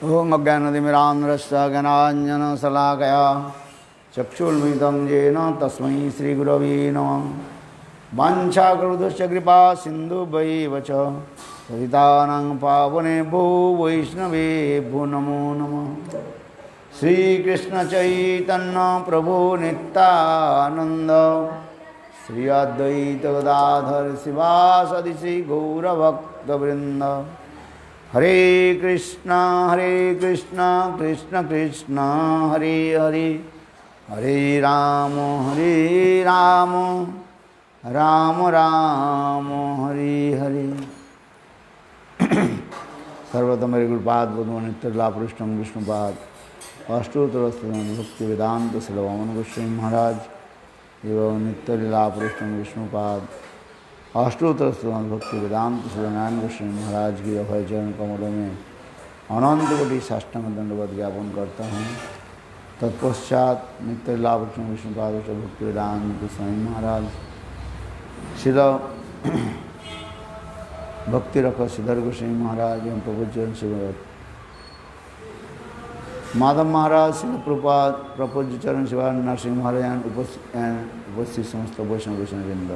ओम अज्ञानतिमिरान्धस्य ज्ञानाञ्जनशलाकया चक्षुर्मिलितं येन तस्मै श्रीगुरवे नमः। वाञ्छाकल्पतरुश्च कृपा सिन्धुभैव च पतितानां पावनेभ्यो वैष्णवेभ्यो नमो नमः। श्रीकृष्ण चैतन्य प्रभु नित्यानंद श्री अद्वैत गदाधर शिवासदि श्री गौरभक्तवृंद। हरे कृष्णा कृष्ण कृष्ण हरे हरे, हरे राम राम राम हरे हरे। सर्वतम मेरे गुरुपाद नित्यलापृष्ठम विष्णुपाद अष्टोत्तरस्तुति भक्ति वेदांत श्रीवामन गोस्वामी महाराज एवं नित्यलीलापृष्ठम विष्णुपाद अष्टोत्तरस्तुति भक्ति वेदांत श्रीनारायण गोस्वामी महाराज की अभय चरण कमलों में अनंत कोटि साष्टांग दंडवत ज्ञापन करता हूँ। तत्पश्चात नित्यलीलापृष्ठम विष्णुपाद भक्ति वेदांत गोस्वामी महाराज श्रील भक्ति रख श्रीधर गोस्वामी महाराज एवं प्रभुचरण शिवरत माधव महाराज श्री प्रभुपाद प्रपूज्य चरण शिवानंद नरसिंह महाराज उपस्थित समस्त वैष्णवृंद।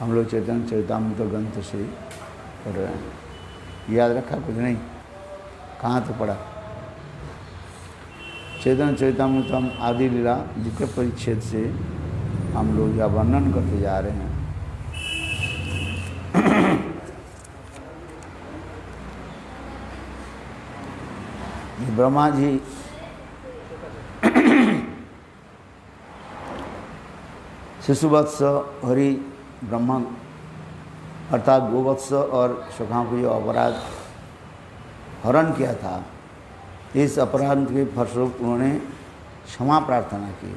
हम लोग चैतन्य चरितामृत ग्रंथ से पढ़ रहे हैं। याद रखा कुछ नहीं, कहाँ तो पढ़ा? चैतन्य चरितामृतम आदि लीला द्वितीय परिच्छेद से हम लोग यह वर्णन करते जा रहे हैं। ब्रह्मा जी शिशुवत्स हरि ब्रह्मा अर्थात गोवत्स और सुखा को जो अपराध हरण किया था, इस अपराध के फलस्वरूप उन्होंने क्षमा प्रार्थना की।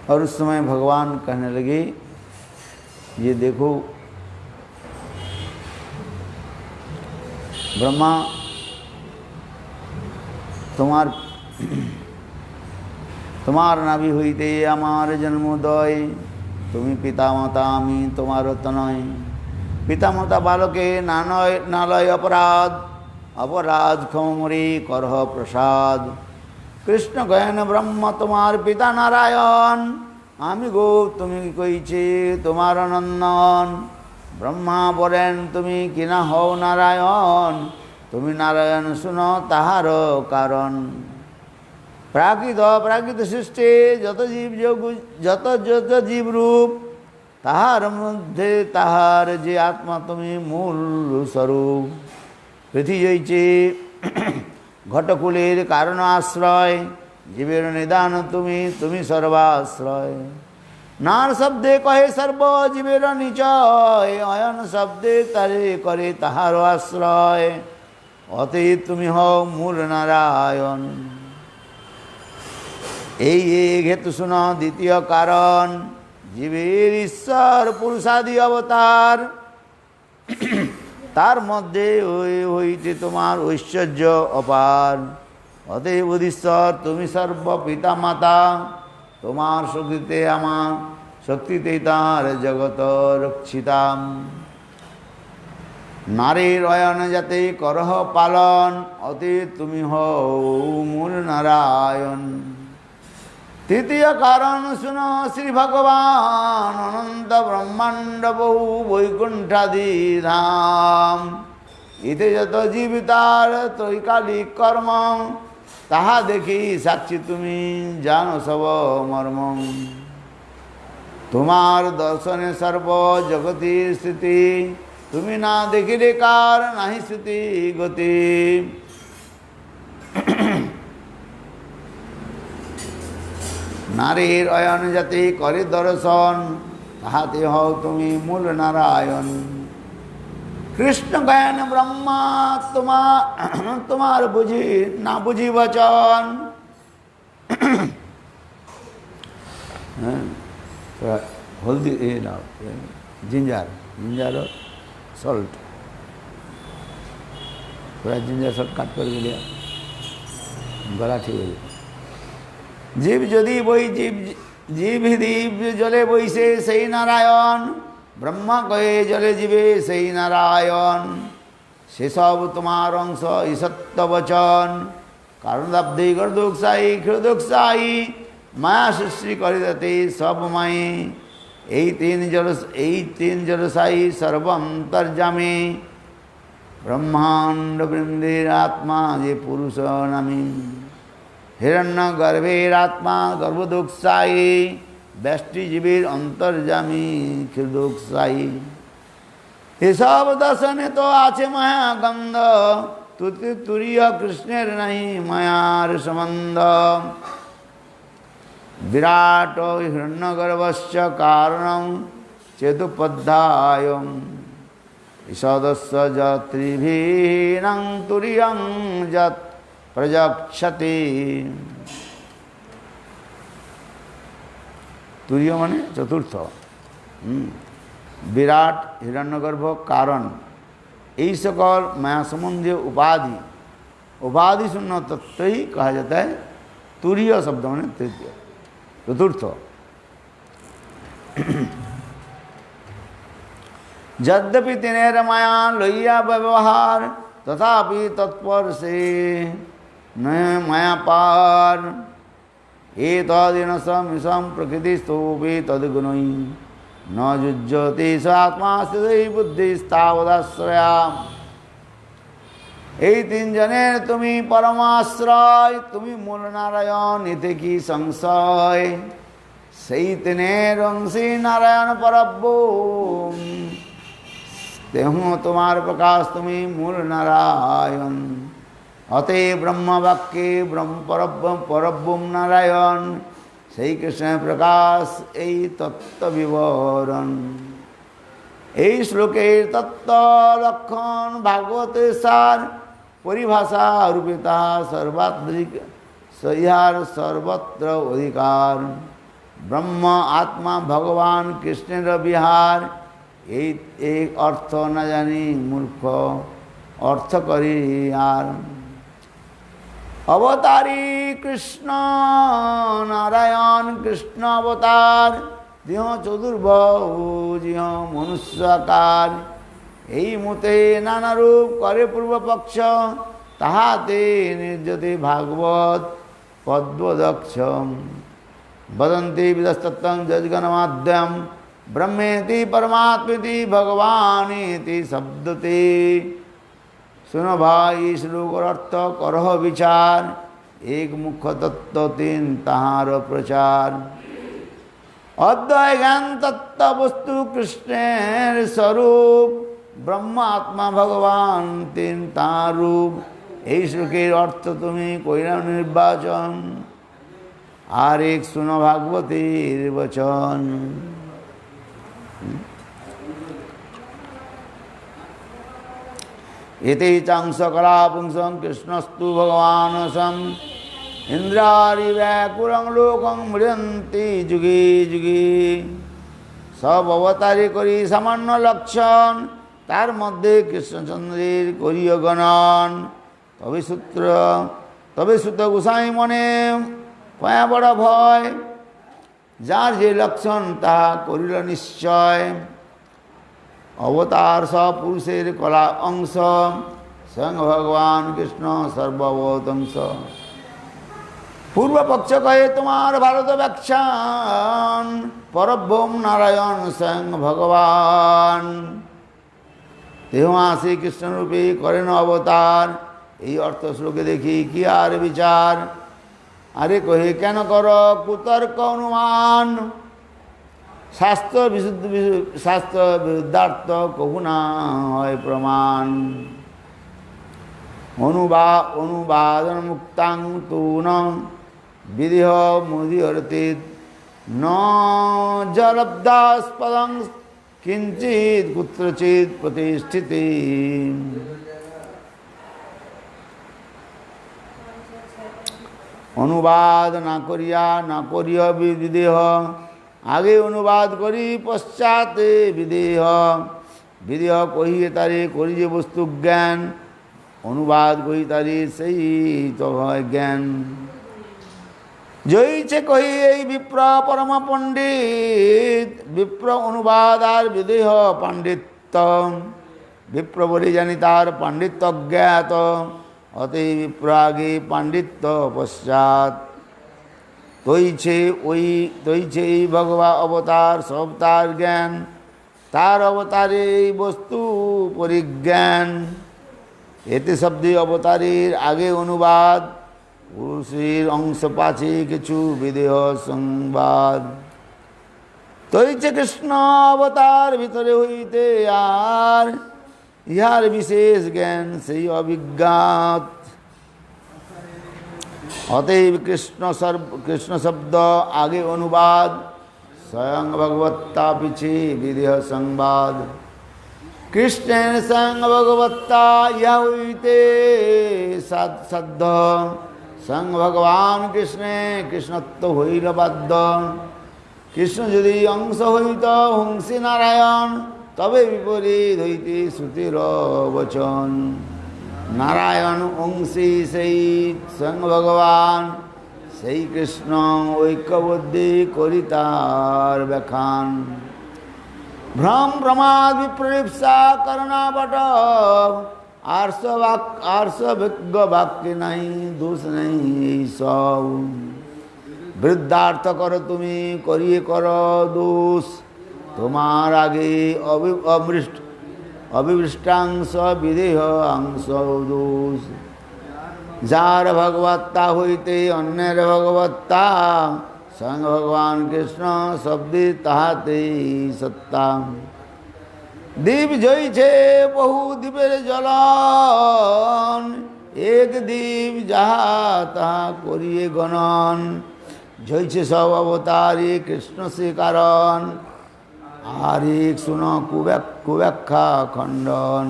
और उस समय भगवान कहने लगे, ये देखो ब्रह्मा तुम्हार नाभि হইতে আমার জন্মোদয়, তুমি পিতা মাতা আমি তোমার তনয়। পিতা মাতা বালকে নালয় অপরাধ, অপরাধ ক্ষমরে করহ প্রসাদ। কৃষ্ণ গয়ন ব্রহ্ম তোমার পিতা নারায়ণ, আমি গো তুমি কইছে তোমার নন্দন। ব্রহ্মা বলেন তুমি কিনা হও নারায়ণ, তুমি নারায়ণ শুনো তাহার কারণ। প্রাকৃত সৃষ্টি যত যত জীব রূপ, তাহার মধ্যে তাহার যে আত্মা তুমি মূল স্বরূপ। পৃথিবী হইছে ঘটকুলের কারণ আশ্রয়, জীবের নিদান তুমি সর্বাশ্রয়। নার শব্দে কহে সর্ব জীবের নিচয়, অয়ন শব্দে তারে করে তাহার আশ্রয়। অতএব তুমি হও মূল নারায়ণ। এই হেতু শুন দ্বিতীয় কারণ, জীবের ঈশ্বর পুরুষাদি অবতার, তার মধ্যে হইতে তোমার ঐশ্বর্য অপার। অতএব অধীশ্বর তুমি সর্ব পিতা মাতা, তোমার শক্তিতে আমার শক্তিতে তার জগত রক্ষিতাম। নারীর অয়ন যাতে করহ পালন, অতএব তুমি হও মূল নারায়ণ। তৃতীয় কারণ শুনো শ্রী ভগবান, অনন্ত ব্রহ্মাণ্ড বহু বৈকুণ্ঠাদি ধাম। ইতে যত জীব তার ত্রৈকালিক কর্ম, তাহা দেখি সাক্ষী তুমি জানো সব মর্ম। তোমার দর্শনে সর্ব জগতির স্থিতি, তুমি না দেখিলে কার নাহি শ্রুতি গতি। নারীর অয়ন যাতে করে দর্শন, তাহাতে হও তুমি মূল নারায়ণ। কৃষ্ণ জ্ঞান ব্রহ্মা তোমার বুঝি না বুঝি বচন। হলদি জিঞ্জার सॉल्ट, थोड़ा जिंजर सॉल्ट काट कर लिया, गला ठीक हो गया। जीव यदि वही जीव दीप जले बइसे সেই নারায়ণ, ব্রহ্মা কয়ে জলে জীবে সেই নারায়ণ। সেসব তোমার অংশ এই সত্য বচন। কারণ লাব্ধি গর্দোৎসাহী ক্ষুদোৎসাহী মায়া সৃষ্টি করিতে সব মায়ে। এই তিন জলসায়ী সর্বন্তর্যামী ব্রহ্মাণ্ড বৃন্দের আত্মা যে পুরুষ নামী। হিরণ্য গর্ভের আত্মা গর্ভদোৎসাহী ব্যষ্টিজীবীর অন্তর্যামী ক্ষুদোৎসাহী। এসব দর্শনে তো আছে মায়া গন্ধ, তুরীয় কৃষ্ণের নাই মায়ার সম্বন্ধ। বিরাট হিরণ্যগর্ভস্য কারণং চেতুপধ্যায়ং ঈষদস্য যত্রিভীরং তুরীয়ং যৎ প্রযক্ষতি। তুরীয় মানে চতুর্থ। বিরাট হিরণ্যগর্ভ কারণ এই সকল माया संबंधी उपाधि शून्य तत्व ही कहा जाता है तुरीय शब्द मैंने तृतीय चतुर्थ। यद्यपि तिनेर माया लैया व्यवहार तथापि तत्पर से न माया पार। एतदिन समिषम प्रकृति स्तोपि तद्गुणै न युज्यते स आत्मा स्थिति बुद्धि स्थावदाश्रया। এই তিনজনের তুমি পরমাশ্রয়, তুমি মূল নারায়ণ, এতে কি সংশয়। সেই তিনের অংশী নারায়ণ পরব্রহ্ম, তেহ তোমার প্রকাশ তুমি মূল নারায়ণ। অতএব ব্রহ্মবাক্যে পরব্রহ্ম নারায়ণ, সেই কৃষ্ণের প্রকাশ এই তত্ত্ব বিবরণ। এই শ্লোকের তত্ত্ব লক্ষণ ভাগবতের সার পরিভাষা রূপিতা সর্বাধিক ইহার সর্বত্র অধিকার। ব্রহ্ম আত্মা ভগবান কৃষ্ণের বিহার, এই এক অর্থ না জানি মূর্খ অর্থ করি আর। অবতারী কৃষ্ণ নারায়ণ কৃষ্ণ অবতার, দেহ চতুর্ভুজ মনুষ্যাকার। এই মতে নানা রূপ করে পূর্বপক্ষ, তাহাতে নির্যতে ভাগবত পদ্মদক্ষ। বদন্তি বিদস্তত্ত্বং যজ্ঞনমাদ্যম ব্রহ্মেতি পরমাত্মেতি ভগবানেতি শব্দতে। सुनो भाई श्लोकर अर्थ करह विचार, एक मुख्य तत्व तीन ताहार प्रचार। अद्वय ज्ञान तत्व वस्तु कृष्णेर स्वरूप, ब्रह्म आत्मा भगवान तीन ताहार रूप। এই শ্লোকের অর্থ তুমি কইরা নির্বাচন, আর এক শুনো ভাগবতের বচন। एते चांस कला पुंसं कृष्णस्तु भगवान सम। इंद्रारि व्याकुलं लोकं मृयन्ति जुगे जुगे। सब अवतारी करी सामान्य लक्षण, तार मध्य कृष्णचंद्रेर करिय गणन। तबे सूत गोसाई मने कया बड़ भय, जार जे लक्षण ता करिल निश्चय। अवतार सब पुरुषेर कला अंश, स्वयं भगवान कृष्ण सर्वभूतंश। पूर्व पक्ष कहे तुम्हार भारत व्याख्यान, परब्रह्म नारायण स्वयं भगवान। तेह आसी कृष्ण रूपे करेन अवतार। এই অর্থ শ্লোকে দেখি কি আর বিচার। আরে কহে কেন কর কুতর্ক অনুমান, শাস্ত্র বিরুদ্ধার্থ কহু না হয় প্রমাণ। অনুবাদন মুক্তাং তু ন বিদেহ মুদিহরতে, ন জলব্দাস্পদং কিঞ্চিৎ কুত্রচিৎ প্রতিষ্ঠিতে। অনুবাদ না করিয়া বিদেহ, आगे अनुवाद करी पश्चाते विदेह। विदेह कहिए तारे करिए वस्तु ज्ञान, अनुवाद कही तारे सही तो ज्ञान। जईছে कही विप्र परम पंडित, विप्र अनुवाद और विदेह पांडित्य। विप्र বলে জানি তার পাণ্ডিত্য জ্ঞাত, অতএব বিপ্রাগে পাণ্ডিত্য পশ্চাৎ। তৈছে ভগবা অবতার সবতার জ্ঞান, তার অবতারে বস্তু পরিজ্ঞান। এতে শব্দে অবতারের আগে অনুবাদ, পুরুষের অংশ পাছে কিছু বিদেহ সংবাদ। তৈছে কৃষ্ণ অবতার ভিতরে হইতে আর, ইহার বিশেষ জ্ঞান সেই অভিজ্ঞাত। অতএব কৃষ্ণ শব্দ আগে অনুবাদ, স্বয়ং ভগবত্তা পিছে বিদেহ সংবাদ। কৃষ্ণের স্বয়ং ভগবত্তা ইহা হইতে সাধ্য, স্বয়ং ভগবান কৃষ্ণে কৃষ্ণত্ব হইল বাধ্য। কৃষ্ণ যদি অংশ হইত হংসী নারায়ণ, তবে বিপরীত হইতে শ্রুতির বচন। নারায়ণ অংশী সেই স্বয়ং ভগবান, সেই কৃষ্ণ ঐক্যবদ্ধি করি তার ব্যাখ্যান। ভ্রম প্রমাদ বিপ্রলিপ্সা করুণাবট, আর্ষ বিজ্ঞ বাক্যে নাই দোষ নেই এই সব। বৃদ্ধার্থ করো তুমি করিয়ে করো দোষ, তোমার আগে অবিবৃষ্টাংশ বিদেহ অংশ দোষ। যার ভগবত্তা হইতে অন্যের ভগবত্তা, স্বয়ং ভগবান কৃষ্ণ শব্দে তাহাতেই সত্তা। দ্বীপ জয়ছে বহু দ্বীপের জ্বলন, এক দ্বীপ যাহা তাহা করিয়ে গণন। জয়ছে সব অবতারে কৃষ্ণ সে কারণ, আর এক শুন কুব্যাখ্যা খণ্ডন।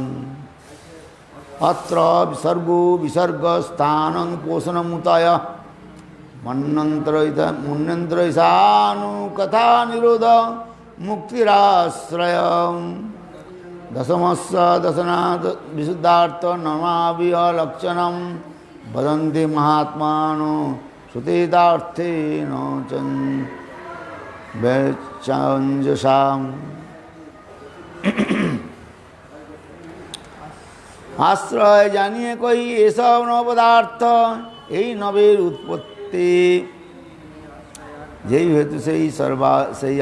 অত্র বিসর্গ বিসর্গ স্থানং পোষণমুতয়, মন্যন্ত্র ঈশানু কথা নিরোধ মুক্তিরাশ্রয়। দশমস্য দশনাথ বিশুদ্ধার্থ নমাবিহ লক্ষণম, বদন্তি মহাত্মানো শ্রুতিদার্থেন বেচাঞ্জসাম। আশ্রয় জানিয়ে কই এসব নবপদার্থ, এই নবের উৎপত্তি। যেই হেতু সেই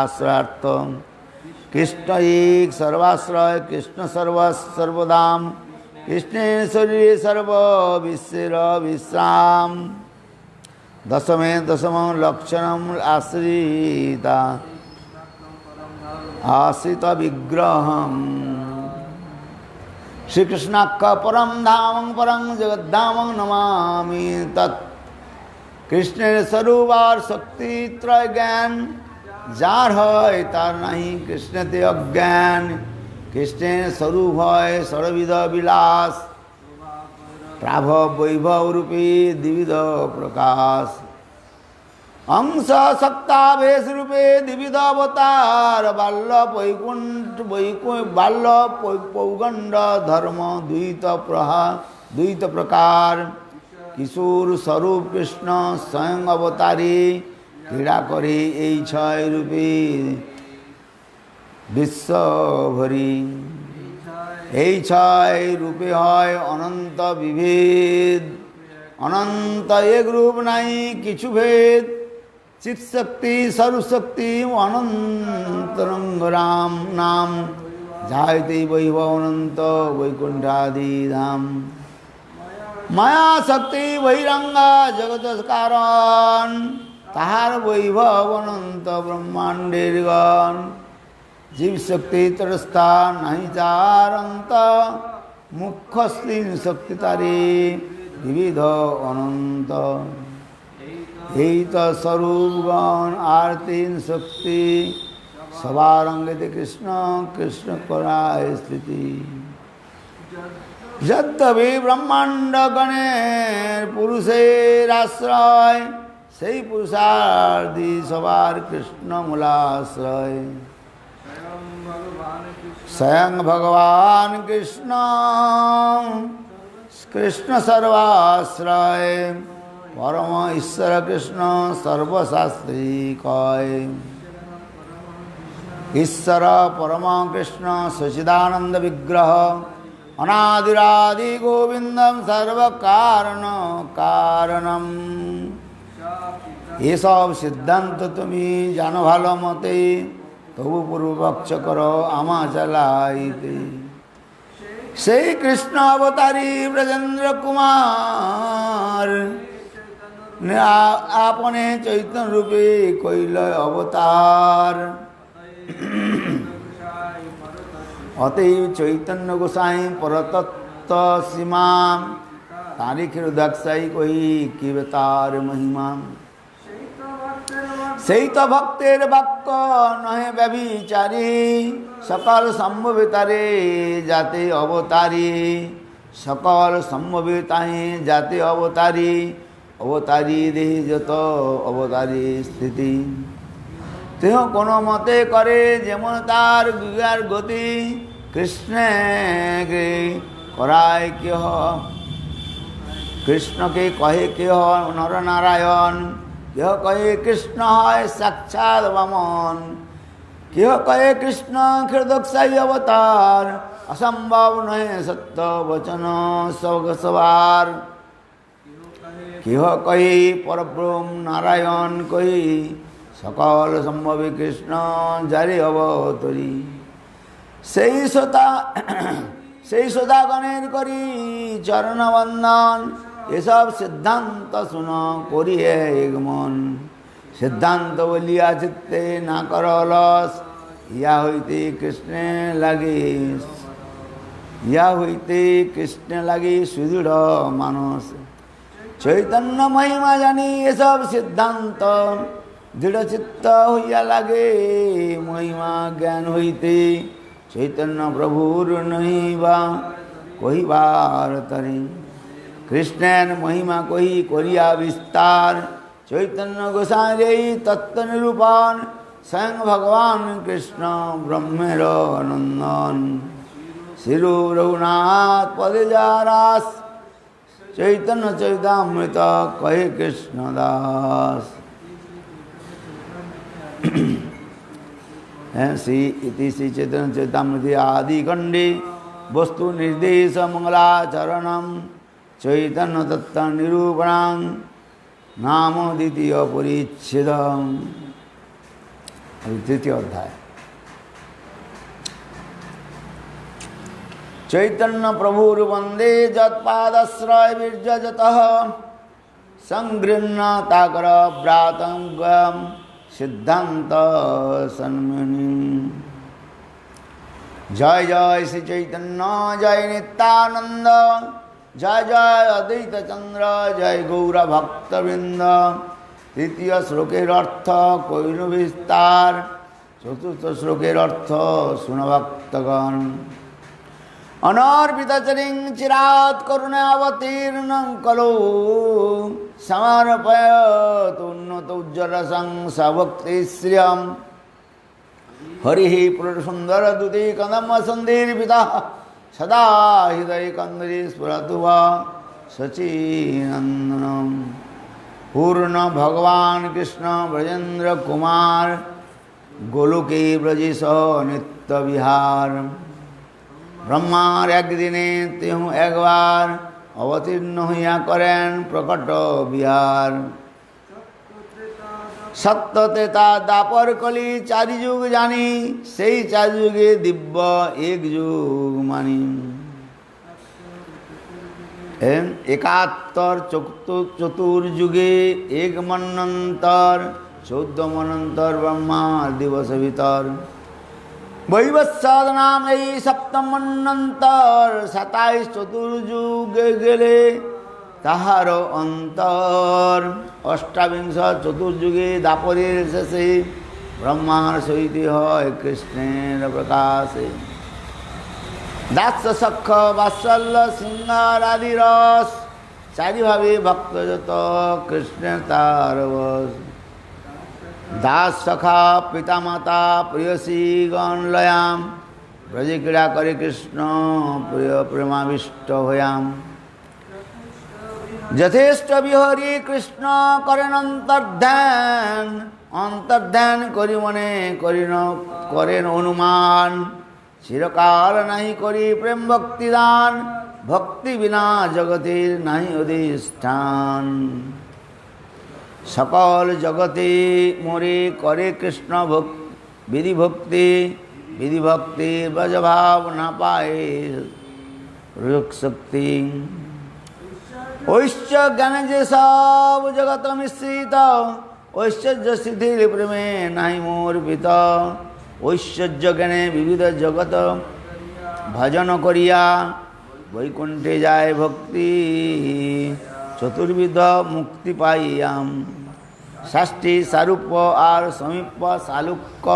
আশ্রয়ার্থ। কৃষ্ণ এক সর্বাশ্রয়, কৃষ্ণ সর্বদাম, কৃষ্ণের শরীরে সর্ব বিশ্বের বিশ্রাম। দশম লক্ষণম আশ্রিত বিগ্রহম। শ্রীকৃষ্ণাক্ষ পরম ধামং পরং জগদ্ধামং নমামি তৎ। কৃষ্ণের স্বরূপ আর শক্তি ত্রয় জ্ঞান, যার হয় তার নাই কৃষ্ণতে অজ্ঞান। কৃষ্ণের স্বরূপ হয় ষড়বিধ বিলাস, প্রাভব বৈভব রূপে দ্বিবিধ প্রকাশ। অংশ সত্তাবেশ রূপে দ্বিবিধ অবতার, বাল্য পৌগণ্ড ধর্ম দ্বৈত প্রকার। কিশোর স্বরূপ কৃষ্ণ স্বয়ং অবতারে, ক্রীড়া করে এই ছয় রূপে বিশ্বভরি। এই ছয় রূপে হয় অনন্ত বিভেদ, অনন্ত এক রূপ নাই কিছু ভেদ। চিৎশক্তি স্বরূপশক্তি অনন্তরঙ্গ রাম নাম, যাইতে বৈভব অনন্ত বৈকুণ্ঠাদি ধাম। মায়া শক্তি বহিরঙ্গা জগৎ কারণ, তাহার বৈভব অনন্ত ব্রহ্মাণ্ডের গণ। জীব শক্তি তরস্থা নাহি যার অন্ত, মুখ্য শ্লীন শক্তি তারে বিবিধ অনন্ত। এই তো স্বরূপগণ আর তিন শক্তি, সবার অঙ্গেতে কৃষ্ণ কৃষ্ণ করায় স্থিতি। যদ্যপি ব্রহ্মাণ্ড গণের পুরুষের আশ্রয়, সেই পুরুষার্থী সবার কৃষ্ণ মূলাশ্রয়। স্বয়ং ভগবান কৃষ্ণ কৃষ্ণ সর্বাশ্রয়, পরম ঈশ্বর কৃষ্ণ সর্বশাস্ত্রী কয়। ईश्वर परम कृष्ण सच्चिदानंद विग्रह अनादिरादि गोविंदम सर्व कारण कारणम। ये सब सिद्धांत तुम्हें जानो भालो मते तबु पूर्वपक्ष करो आमा चलाइते। श्री कृष्ण अवतारी ब्रजेंद्र कुमार ने आपने चैतन्य रूपे कैल अवतार। अतएव चैतन्य गोसाई परतत्व सीमा तारीख दक्षाई कोई किवतार महिमा। সেই তো ভক্তের বাক্য নহে ব্যভিচারী সকল সম্ভবিতারে যাতে অবতারী সকল সম্ভবিতাহে যাতে অবতারী অবতারী দেহি যত অবতারী স্থিতি তেহ কোনো মতে করে যেমন তার বিগার গতি কৃষ্ণকে করায় কেহ কৃষ্ণকে কহে কেহ নরনারায়ণ কেহ কহে কৃষ্ণ হয় সাক্ষাৎ বামন কেহ কহে কৃষ্ণ ক্ষীরদোক্ষায়ী অবতার অসম্ভব নহে সত্য বচন সবার কেহ কহে পরব্রহ্ম নারায়ণ কহি সকল সম্ভবী কৃষ্ণ যারে অবতরী সেই শ্রোতাগণের করি চরণবন্দন। এসব সিদ্ধান্ত শুন করিয়ে একমন সিদ্ধান্ত বলিয়া চিত্তে না কর অলস ইয়া হইতে কৃষ্ণে লাগে সুদৃঢ় মানস। চৈতন্য মহিমা জানি এসব সিদ্ধান্ত দৃঢ়চিত্ত হইয়া লাগে মহিমা জ্ঞান হইতে চৈতন্য প্রভুর নহিবা কহিবার তরে। কৃষ্ণের মহিমা কহি করিয়া বিস্তার চৈতন্য গোসাই তত্ত্ব নিরূপণ স্বয়ং ভগবান কৃষ্ণ ব্রহ্মের নন্দন। শিরু রঘুনাথ পদে যারাস চৈতন্য চৈতামৃত কহে কৃষ্ণ দাস। শ্রী ইতি শ্রী চৈতন্য চৈতামৃতি আদি খণ্ডে বস্তু নির্দেশ মঙ্গলাচরণম চৈতন্য তত্ত্ব নিরূপণাং নাম দ্বিতীয় পরিচ্ছেদ। তৃতীয় অধ্যায়। চৈতন্য প্রভুর বন্দে যৎপাদাশ্রয় বীর্যজতঃ সংগৃহ্ণ তাকর ব্রাতঙ্গম সিদ্ধান্ত সন্মনি। জয় জয় শ্রী চৈতন্য জয় নিত্যানন্দ জয় জয় অদ্বৈত চন্দ্র জয় গৌর ভক্তবৃন্দ। তৃতীয় শ্লোকের অর্থ কৈল বিস্তার। চতুর্থ শ্লোকের অর্থ শুন ভক্তগণ। অনর্পিত চরিং চিরাৎ করুণা অবতীর্ণ কলো সমর্পয়ত উন্নত উজ্জ্বল সংসভক্তি শ্রিয়ম। হরি পুরসুন্দর দুতি কদম সন্দীর্পিতা সদা হৃদয় কন্দরি স্ফুরতু বা সচিনন্দনম। পূর্ণ ভগবান কৃষ্ণ ব্রজেন্দ্র কুমার গোলকে ব্রজেশ নিত্য বিহার। ব্রহ্মার একদিনে তেহ একবার অবতীর্ণ হইয়া করেন প্রকট বিহার। সত্য ত্রেতা দাপর কলি চারি যুগ জানি সেই চারি যুগে দিব্য এক যুগ মানি। একাত্তর চতুর্যুগে এক মন্বন্তর 14 মন্বন্তর ব্রহ্মার দিবস ভিতর। বৈবস্বাদ নাম এই সপ্তম মন্বন্তর 27 চতুর্যুগে গেলে তাহার অন্তর। অষ্টাবিংশ চতুর্যুগে দাপরের শেষে ব্রহ্মার সহিত হয় কৃষ্ণের প্রকাশে। দাস্য সক্ষ বাৎসল্য সিংহার আদি রস চারিভাবে ভক্ত যত কৃষ্ণের তার বস। দাস সখা পিতামাতা প্রিয়সী গণলয়াম ব্রজে ক্রীড়া করে কৃষ্ণ প্রিয় প্রেমাবিষ্ট হয়াম। যথেষ্ট বিহরি কৃষ্ণ করেন অন্তর্ধ্যান অন্তর্ধ্যান করি মনে করেন অনুমান, চিরকাল নাহি করি প্রেম ভক্তি দান, ভক্তি বিনা জগতের নাহি অধিষ্ঠান। সকল জগতে মোরে করে কৃষ্ণ বিধি ভক্তি, বিধি ভক্তি ব্রজভাব না পায় রোগ শক্তি। ঐশ্চ জ্ঞানে যে সব জগৎ মিশ্রিত, ঐশ্বর্য সিদ্ধির প্রেমে নাই মোর পিত। ঐশ্বর্য জ্ঞানে বিবিধ জগৎ ভজন করিয়া, বৈকুণ্ঠে যায় ভক্তি চতুর্বিধ মুক্তি পাইয়াম। ষষ্ঠী সারূপ্য আর সমীপ্য সালুক্য,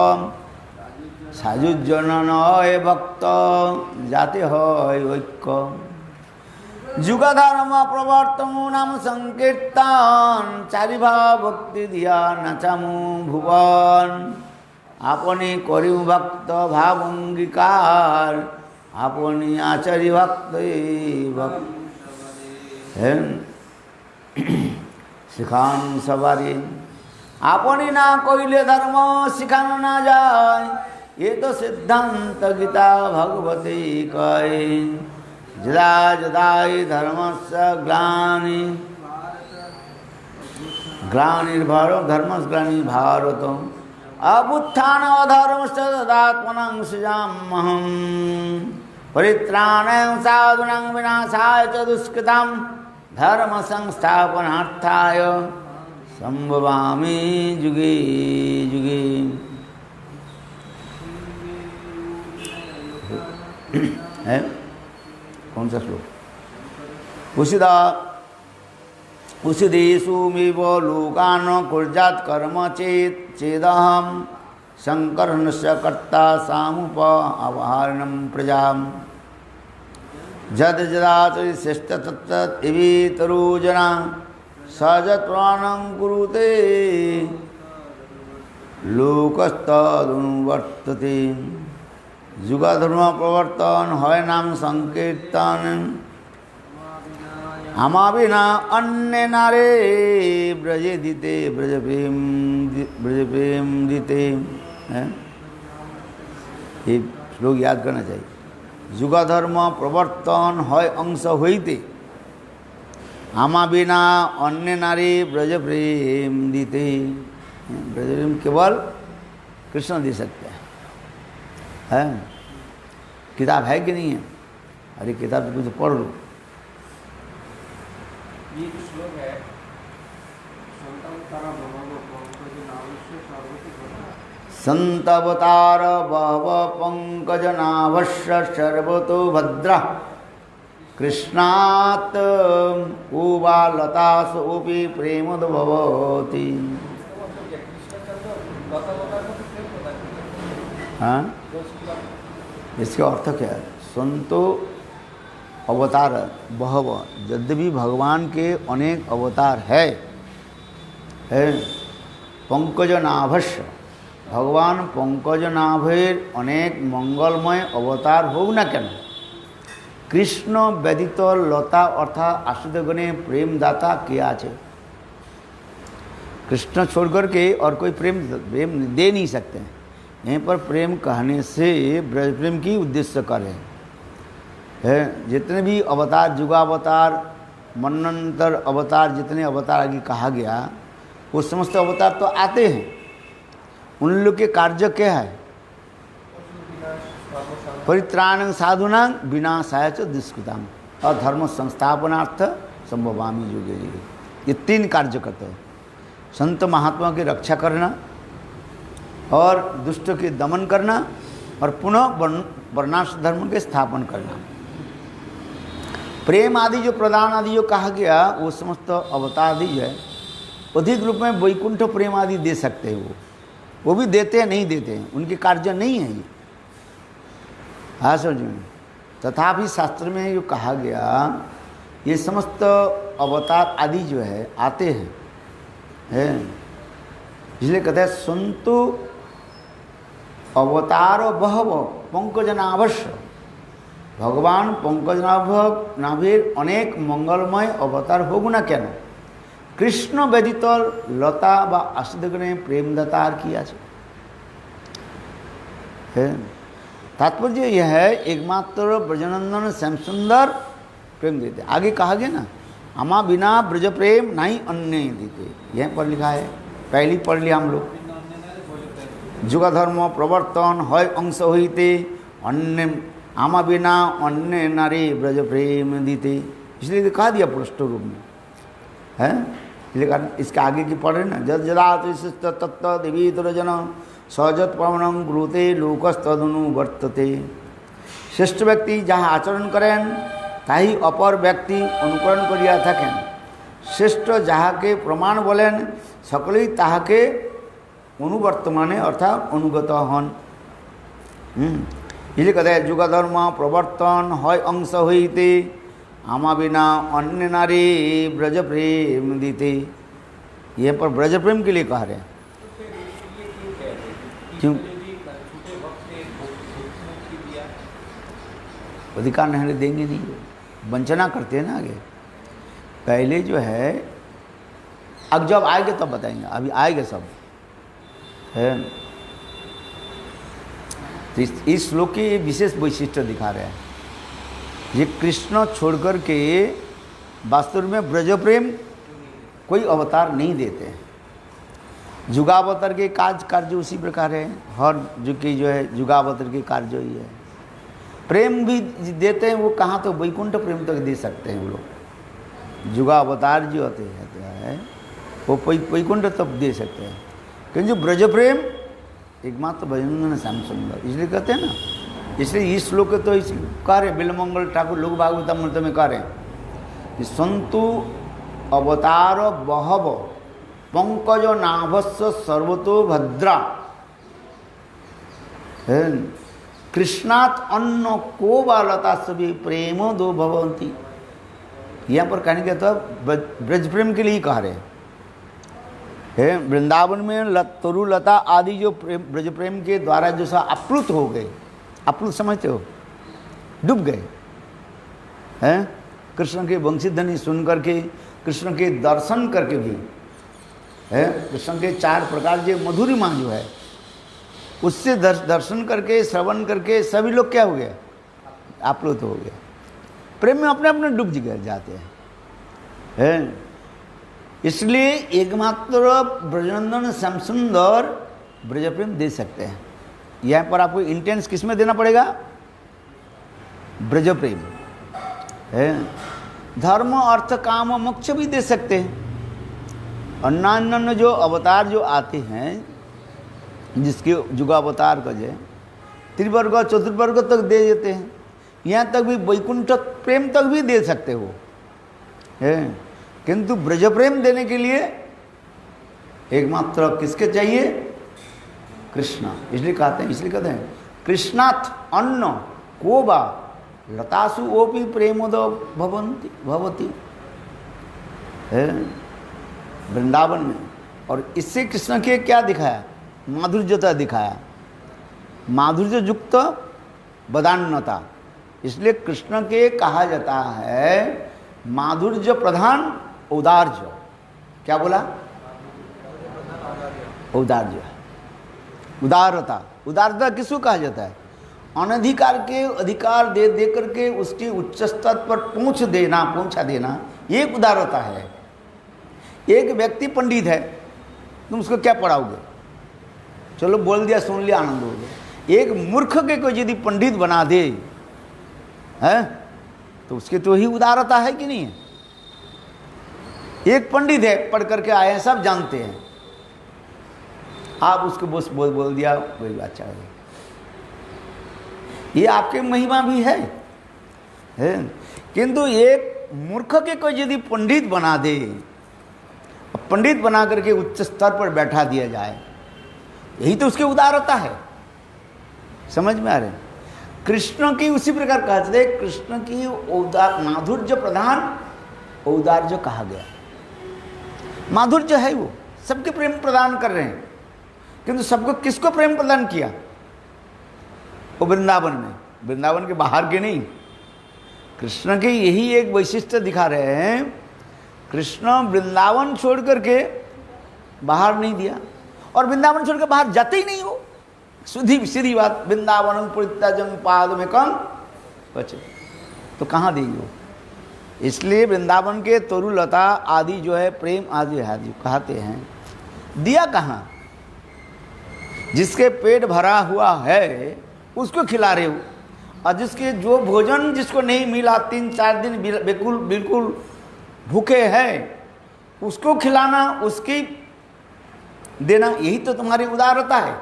সাজুজন নয় ভক্ত যাতে হয় ঐক্য। যুগধর্ম প্রবর্তন নাম সংকীর্তন, চারিভা ভক্তি দিয়া নাচামু ভুবন। আপনি করিউ ভক্ত ভাব অঙ্গীকার, আপনি আচারি ভক্ত শিখান সবারে। আপনি না কইলে ধর্ম শিখানো না যায়, এ তো সিদ্ধান্ত গীতা ভগবতী কয়। যদা যদাই ধর্মস্য গ্লানি ধর্মস্গ্লানি ভারত, অবুত্থান অধর্মস্য তদাত্মনাং সৃজাম্যহম। পরিত্রাণায় সাধুনাং বিনাশায় চ দুষ্কৃতাম, ধর্ম সংস্থাপনাर्थाय संभवामि जुगे जुगे। है कौन सा श्लोक? उषिदेषु मेव लोकान् कुर्यात् कर्म चेदहं, संकर्णस्य कर्ता सामुप अवहारणं प्रजाम्। जद जदाचरि श्रेष्ठ तत्तदितरो जना, सहजत्वानं कुरुते लोकस्तदनुवर्तते। যুগধর্ম প্রবর্তন হয় নাম সংকীর্তন, আমাবিনা অন্য নারে ব্রজে দিতে ব্রজ প্রেম দিতে। এই শ্লোক याद करना चाहिए। যুগধর্ম প্রবর্তন হয় অংশ হইতে, আমাবিনা অন্য নারী ব্রজ প্রেম দিতে। ब्रज प्रेम केवल कृष्ण दे सकते हैं। किताब है कि नहीं है? अरे किताब तो कुछ पढ़ लो। ये श्लोक है, संत अवतार भव पंकज नाभस्य सर्वतो भद्र, कृष्णात् उवा लतासोऽपि प्रेमोद्भवति। हाँ, इसका अर्थ क्या है? संतो अवतार बहव, यद्यपि भगवान के अनेक अवतार है। पंकज नाभस्य, भगवान पंकज नाभेर अनेक मंगलमय अवतार होक ना केन, कृष्ण व्यतीत लता अर्थात आश्रितगणे प्रेमदाता किया आछे। कृष्ण छोड़ करके और कोई प्रेम दे नहीं सकते हैं। यहीं पर प्रेम कहने से ब्रज प्रेम की उद्देश्य कर रहे हैं। जितने भी अवतार, युगावतार, मनंतर अवतार, जितने अवतार आगे कहा गया, वो समस्त अवतार तो आते हैं। उन लोग के कार्य क्या है? परित्राण साधुना विनाशाय च दुष्कृताम और धर्म संस्थापनार्थ संभवामि युगे युगे। ये तीन कार्य करते हैं। संत महात्मा की रक्षा करना और दुष्ट के दमन करना और पुनः वर्णाश्र धर्म के स्थापन करना। प्रेम आदि जो प्रदान आदि जो कहा गया, वो समस्त अवतार आदि है। अधिक रूप में वैकुंठ प्रेम आदि दे सकते हैं। वो भी देते हैं, नहीं देते हैं, उनके कार्य नहीं है ये। हाँ समझ में। तथापि शास्त्र में जो कहा गया, ये समस्त अवतार आदि जो है आते हैं। इसलिए कहते हैं संतो अवतार बहव पंकज नाभस्य, भगवान पंकज नाभेर अनेक मंगलमय अवतार होग ना केन, কৃষ্ণ ব্যতীত লতা বা আশ্রিতগণে প্রেম দাতা আর কি আছে। तात्पर्य यह है एकमात्र ब्रजनंदन श्याम सुंदर प्रेम देते। आगे कहा गया ना, अमा बिना ब्रज प्रेम नहीं अन्य देते, यह पर लिखा है, पहली पढ़ लिया हम लोग। जुगा धर्म प्रवर्तन है अंश होते अन्य आमा बिना अन्य नारी ब्रज प्रेम देते, इसलिए कहा दिया पृष्ठ रूप में है। लेकिन इसके आगे की पढ़े ना, जद जदा तत्त देवी दुर्जन सहजत पवनम ब्रूते लोकस्तनु वर्तते। श्रेष्ठ व्यक्ति जहाँ आचरण करें ताही अपर व्यक्ति अनुकरण करिया थाकेन। श्रेष्ठ जाहाके प्रमाण बोलें सकलेई ताहाके अनुवर्तमाने अर्थात अनुगत हन। इसलिए कहते हैं जुग धर्म प्रवर्तन है अंश होते आमा बिना अन्य नारी ब्रज प्रेम दीते। ये पर ब्रज प्रेम के लिए कह रहे हैं। क्यों अधिकार नहीं देंगे, नहीं वंचना करते हैं ना आगे। पहले जो है, अब जब आएंगे तब बताएंगे, अभी आएंगे सब है। तो इस श्लोक के विशेष वैशिष्ट्य दिखा रहे हैं। ये कृष्ण छोड़कर के वास्तव में ब्रज प्रेम कोई अवतार नहीं देते हैं। जुगावतर के कार्य उसी प्रकार है, हर जुग की जो है जुगावतर के कार्य ही है। प्रेम भी देते हैं, वो कहाँ तो वैकुंठ प्रेम तक दे सकते हैं वो लोग। जुगावतार जो होते हैं वो वैकुंठ तक दे सकते हैं, क्योंकि जो ब्रज प्रेम एकमात्र भजन श्याम सुंदर, इसलिए कहते हैं ना। इसलिए इस श्लोक तो इस कह रहे बिलमंगल ठाकुर लोग भागवतामृत में कह रहे कि संतु अवतार बहव पंकज नाभस्व सर्वतो भद्रा कृष्णात अन्न को बालता सभी प्रेम दो भवंती। यहाँ पर कहने के तो ब्रज प्रेम के लिए कह रहे हैं। वृंदावन में तरु लता आदि जो ब्रज प्रेम के द्वारा जो सा अप्लुत हो गए, अप्लुत समझते हो, डूब गए हैं। कृष्ण के वंशीध्वनि सुन करके, कृष्ण के दर्शन करके भी है, कृष्ण के 4 प्रकार जो मधुरिमा जो है उससे दर्शन करके श्रवण करके सभी लोग क्या हो गए, आप्लुत हो गए, प्रेम में अपने अपने डूब जाते हैं। इसलिए एकमात्र ब्रजनंदन श्याम सुंदर ब्रज प्रेम दे सकते हैं। यहाँ पर आपको इंटेंस किस में देना पड़ेगा, ब्रज प्रेम है। धर्म अर्थ काम मोक्ष भी दे सकते हैं। अन्य जो अवतार जो आते हैं, जिसके जुगावतार का जो त्रिवर्ग चतुर्वर्ग तक दे देते हैं, यहाँ तक भी वैकुंठ प्रेम तक भी दे सकते हो है। किंतु ब्रज प्रेम देने के लिए एकमात्र किसके चाहिए, कृष्ण। इसलिए कहते हैं कृष्णाथ अन्न को बा लतासु ओपी प्रेमोदो भवती है वृंदावन में। और इससे कृष्ण के क्या दिखाया, माधुर्यता दिखाया, माधुर्य युक्त बदान्यता। इसलिए कृष्ण के कहा जाता है माधुर्य प्रधान औदार्य। क्या बोला, औदार्य, उदारता। उदारता किसको कहा जाता है, अनधिकार के अधिकार दे दे करके उसके उच्च स्तर पर पहुंचा देना, ये उदारता है। एक व्यक्ति पंडित है, तुम उसको क्या पढ़ाओगे, चलो बोल दिया सुन लिया आनंद हो गया। एक मूर्ख के कोई यदि पंडित बना दे है तो उसके तो ही उदारता है कि नहीं है। एक पंडित है, पढ़ करके आए हैं, सब जानते हैं, आप उसको बस बोल दिया वही अच्छा है, ये आपके महिमा भी है। किंतु एक मूर्ख के कोई यदि पंडित बना दे, पंडित बना करके उच्च स्तर पर बैठा दिया जाए, यही तो उसकी उदारता है। समझ में आ रहे, कृष्ण की उसी प्रकार कहते, कृष्ण की माधुर्य प्रधान औदार्य कहा गया। माधुर्य है, वो सबके प्रेम प्रदान कर रहे हैं, किंतु सबको किसको प्रेम प्रदान किया, वो वृंदावन में, वृंदावन के बाहर के नहीं। कृष्ण के यही एक वैशिष्ट्य दिखा रहे हैं कृष्ण वृंदावन छोड़ करके बाहर नहीं दिया, और वृंदावन छोड़ के बाहर जाते ही नहीं हो। सीधी बात, वृंदावन परित्यजं पादमेकं बचे, तो कहाँ देगी वो? इसलिए वृंदावन के तरुलता आदि जो है, प्रेम आदि आदि कहते हैं, दिया कहाँ? जिसके पेट भरा हुआ है उसको खिला रहे हो, और जिसके जो भोजन जिसको नहीं मिला, 3-4 दिन बिल्कुल भूखे हैं, उसको खिलाना, उसकी देना, यही तो तुम्हारी उदारता है?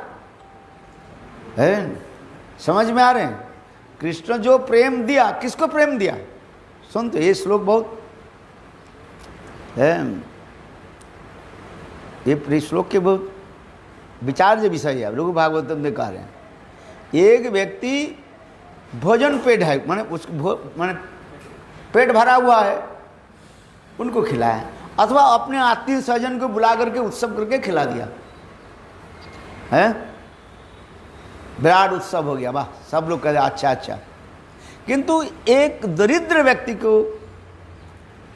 समझ में आ रहे हैं? कृष्ण जो प्रेम दिया, किसको प्रेम दिया? सुन, तो ये श्लोक बहुत है, ये श्लोक के बहुत विचार्य विषय है। लघु भागवतम में कह रहे हैं, एक व्यक्ति भोजन पेट है, माने पेट भरा हुआ है, उनको खिलाया, अथवा अपने आत्मीय स्वजन को बुला करके उत्सव करके खिला दिया है, विराट उत्सव हो गया, वाह, सब लोग कहते अच्छा अच्छा। किंतु एक दरिद्र व्यक्ति को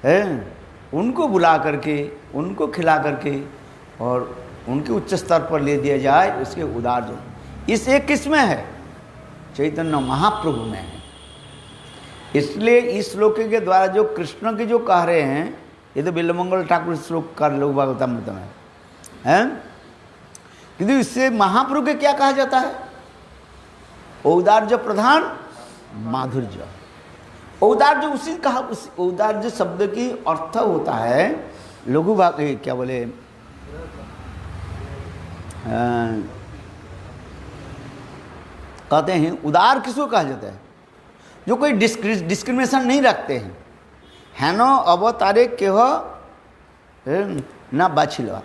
है, उनको बुला करके, उनको खिला करके और उनके उच्च स्तर पर ले दिया जाए, उसके उदार जो इस एक किस में है? चैतन्य महाप्रभु में है। इसलिए इस श्लोक के द्वारा जो कृष्ण की जो कह रहे हैं, ये तो बिल्वमंगल ठाकुर श्लोक का लघु भागवतामृत में है, किंतु इससे महाप्रभु के क्या कहा जाता है? औदार्य प्रधान माधुर्य। औदार्य उसी कहा, उस औदार्य शब्द की अर्थ होता है लघु भाग, क्या बोले, कहते हैं उदार किसको कहा जाता है? जो कोई डिस्क्रिमिनेशन नहीं रखते हैं, है न अवतारे केह न बाछिलवा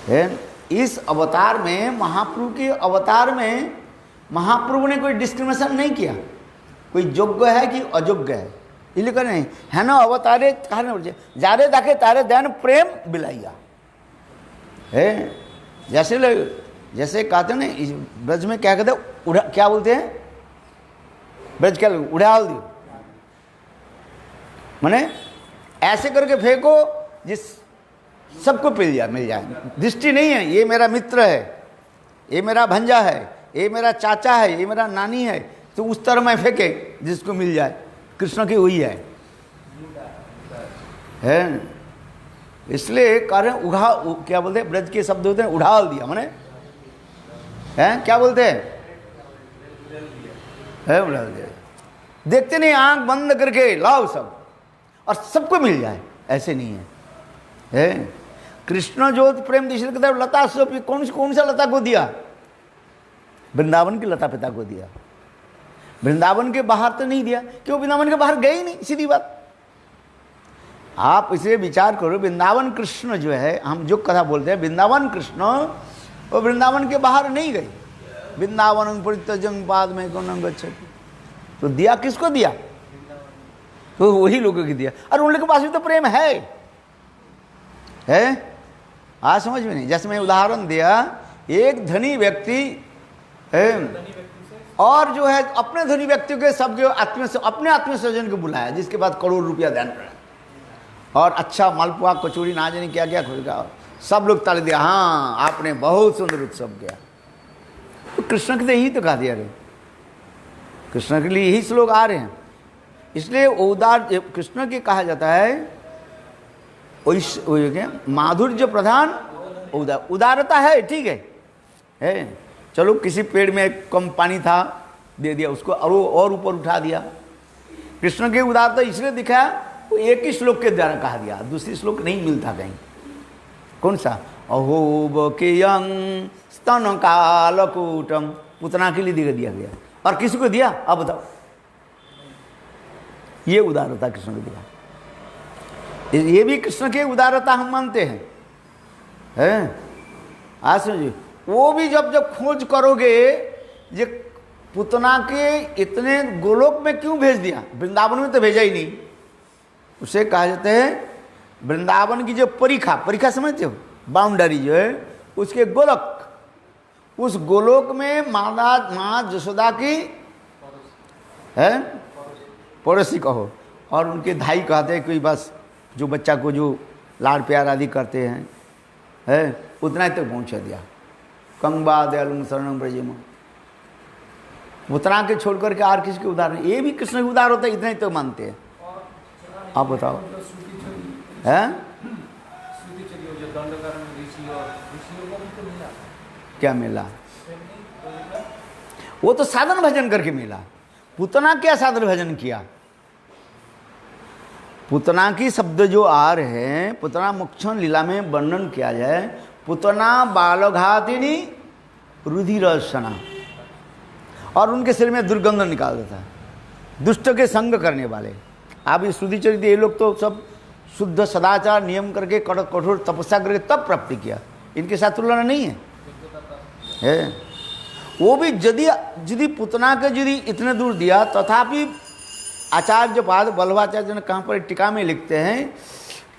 है। इस अवतार में, महाप्रभु के अवतार में, महाप्रभु ने कोई डिस्क्रिमिनेशन नहीं किया, कोई योग्य है कि अयोग्य है, इसलिए कह रहे हैं, है न अवतारे कहने जारे दाखे तारे दैन प्रेम बिलाइया है। जैसे कहते हैं ना, ब्रज में क्या कहते हैं, उड़ा, क्या बोलते हैं ब्रज, क्या उड़ाल दियो, माने ऐसे करके फेंको जिस सबको मिल जाए। दृष्टि नहीं है, ये मेरा मित्र है, ये मेरा भंजा है, ये मेरा चाचा है, ये मेरा नानी है, तो उस तरह में फेंके जिसको मिल जाए। कृष्ण की वही है। इसलिए कह रहे हैं उड़ा, क्या बोलते हैं, ब्रज के शब्द होते हैं उड़ाल दिया, माने हैं क्या बोलते हैं, उड़ाल दिया। देखते नहीं, आंख बंद करके लाओ सब, और सबको मिल जाए, ऐसे नहीं है। कृष्ण जो प्रेम दिशा कहते हैं, लता से कौन सा लता को दिया? वृंदावन की लता पिता को दिया, वृंदावन के बाहर तो नहीं दिया, क्यों? वृंदावन के बाहर गए ही नहीं, सीधी बात। आप इसे विचार करो, वृंदावन कृष्ण जो है, हम जो कथा बोलते हैं वृंदावन कृष्ण, वो वृंदावन के बाहर नहीं गए। वृंदावन परित्यजं पादमेकं गच्छति, तो दिया किसको दिया? तो वही लोगों को दिया, और उन लोगों के पास भी तो प्रेम है। आज समझ में नहीं? जैसे मैं उदाहरण दिया, एक धनी व्यक्ति है, और जो है अपने धनी व्यक्ति के सब जो अपने आत्मीय स्वजन को बुलाया, जिसके बाद करोड़ रुपया दान पड़ा, और अच्छा मालपुआ कचौड़ी ना जाने क्या क्या खुलगा, सब लोग ताली दिया, हाँ आपने बहुत सुंदर उत्सव किया। तो कृष्ण के लिए यही तो कहा दिया रे, कृष्ण के लिए यही श्लोक आ रहे हैं। इसलिए उदार कृष्ण के कहा जाता है माधुर्य प्रधान उदारता है, ठीक है। चलो किसी पेड़ में कम पानी था, दे दिया उसको, और ऊपर उठा दिया। कृष्ण के उदारता इसलिए दिखाया, वो एक ही श्लोक के द्वारा कहा दिया, दूसरी श्लोक नहीं मिलता कहीं। कौन सा? अहोबकेयं स्तन कालकूटम, पुतना के लिए दिया गया, और किसी को दिया? अब बताओ, ये उदारता कृष्ण को दिया। ये भी कृष्ण की उदारता हम मानते हैं। आज समझिए, वो भी जब खोज करोगे, ये पुतना के इतने गोलोक में क्यों भेज दिया? वृंदावन में तो भेजा ही नहीं। उसे कहा जाता है वृंदावन की जो परिखा समझते हो, बाउंड्री जो है, उसके गोलोक, उस गोलोक में माँ जसोदा की है पड़ोसी कहो, और उनके धाई कहते हैं कोई बस जो बच्चा को जो लाड प्यार आदि करते हैं, है उतना ही तक पहुँचा दिया। कंगबा दयालु शरणम ब्रजेम, उतना के छोड़ करके और किसके उदाहरण, ये भी कृष्ण के उदार होता है, इतना ही तो मानते हैं। आप बताओ है क्या मिला? वो तो साधन भजन करके मिला। पूतना क्या साधन भजन किया? पूतना की शब्द जो आ रहे हैं, पूतना मोक्षण लीला में वर्णन किया जाए, पूतना बालघातिनी रुधिरसना, और उनके शरीर में दुर्गंध निकाल देता है, दुष्ट के संग करने वाले। आप ये श्रुति चरित, ये लोग तो सब शुद्ध सदाचार नियम करके कठोर तपस्या करके तब प्राप्ति किया, इनके साथ तुलना नहीं है। वो भी यदि पूतना के यदि इतने दूर दिया, तथापि आचार्य पाद बल्लभाचार्य ने कहाँ पर टीका में लिखते हैं,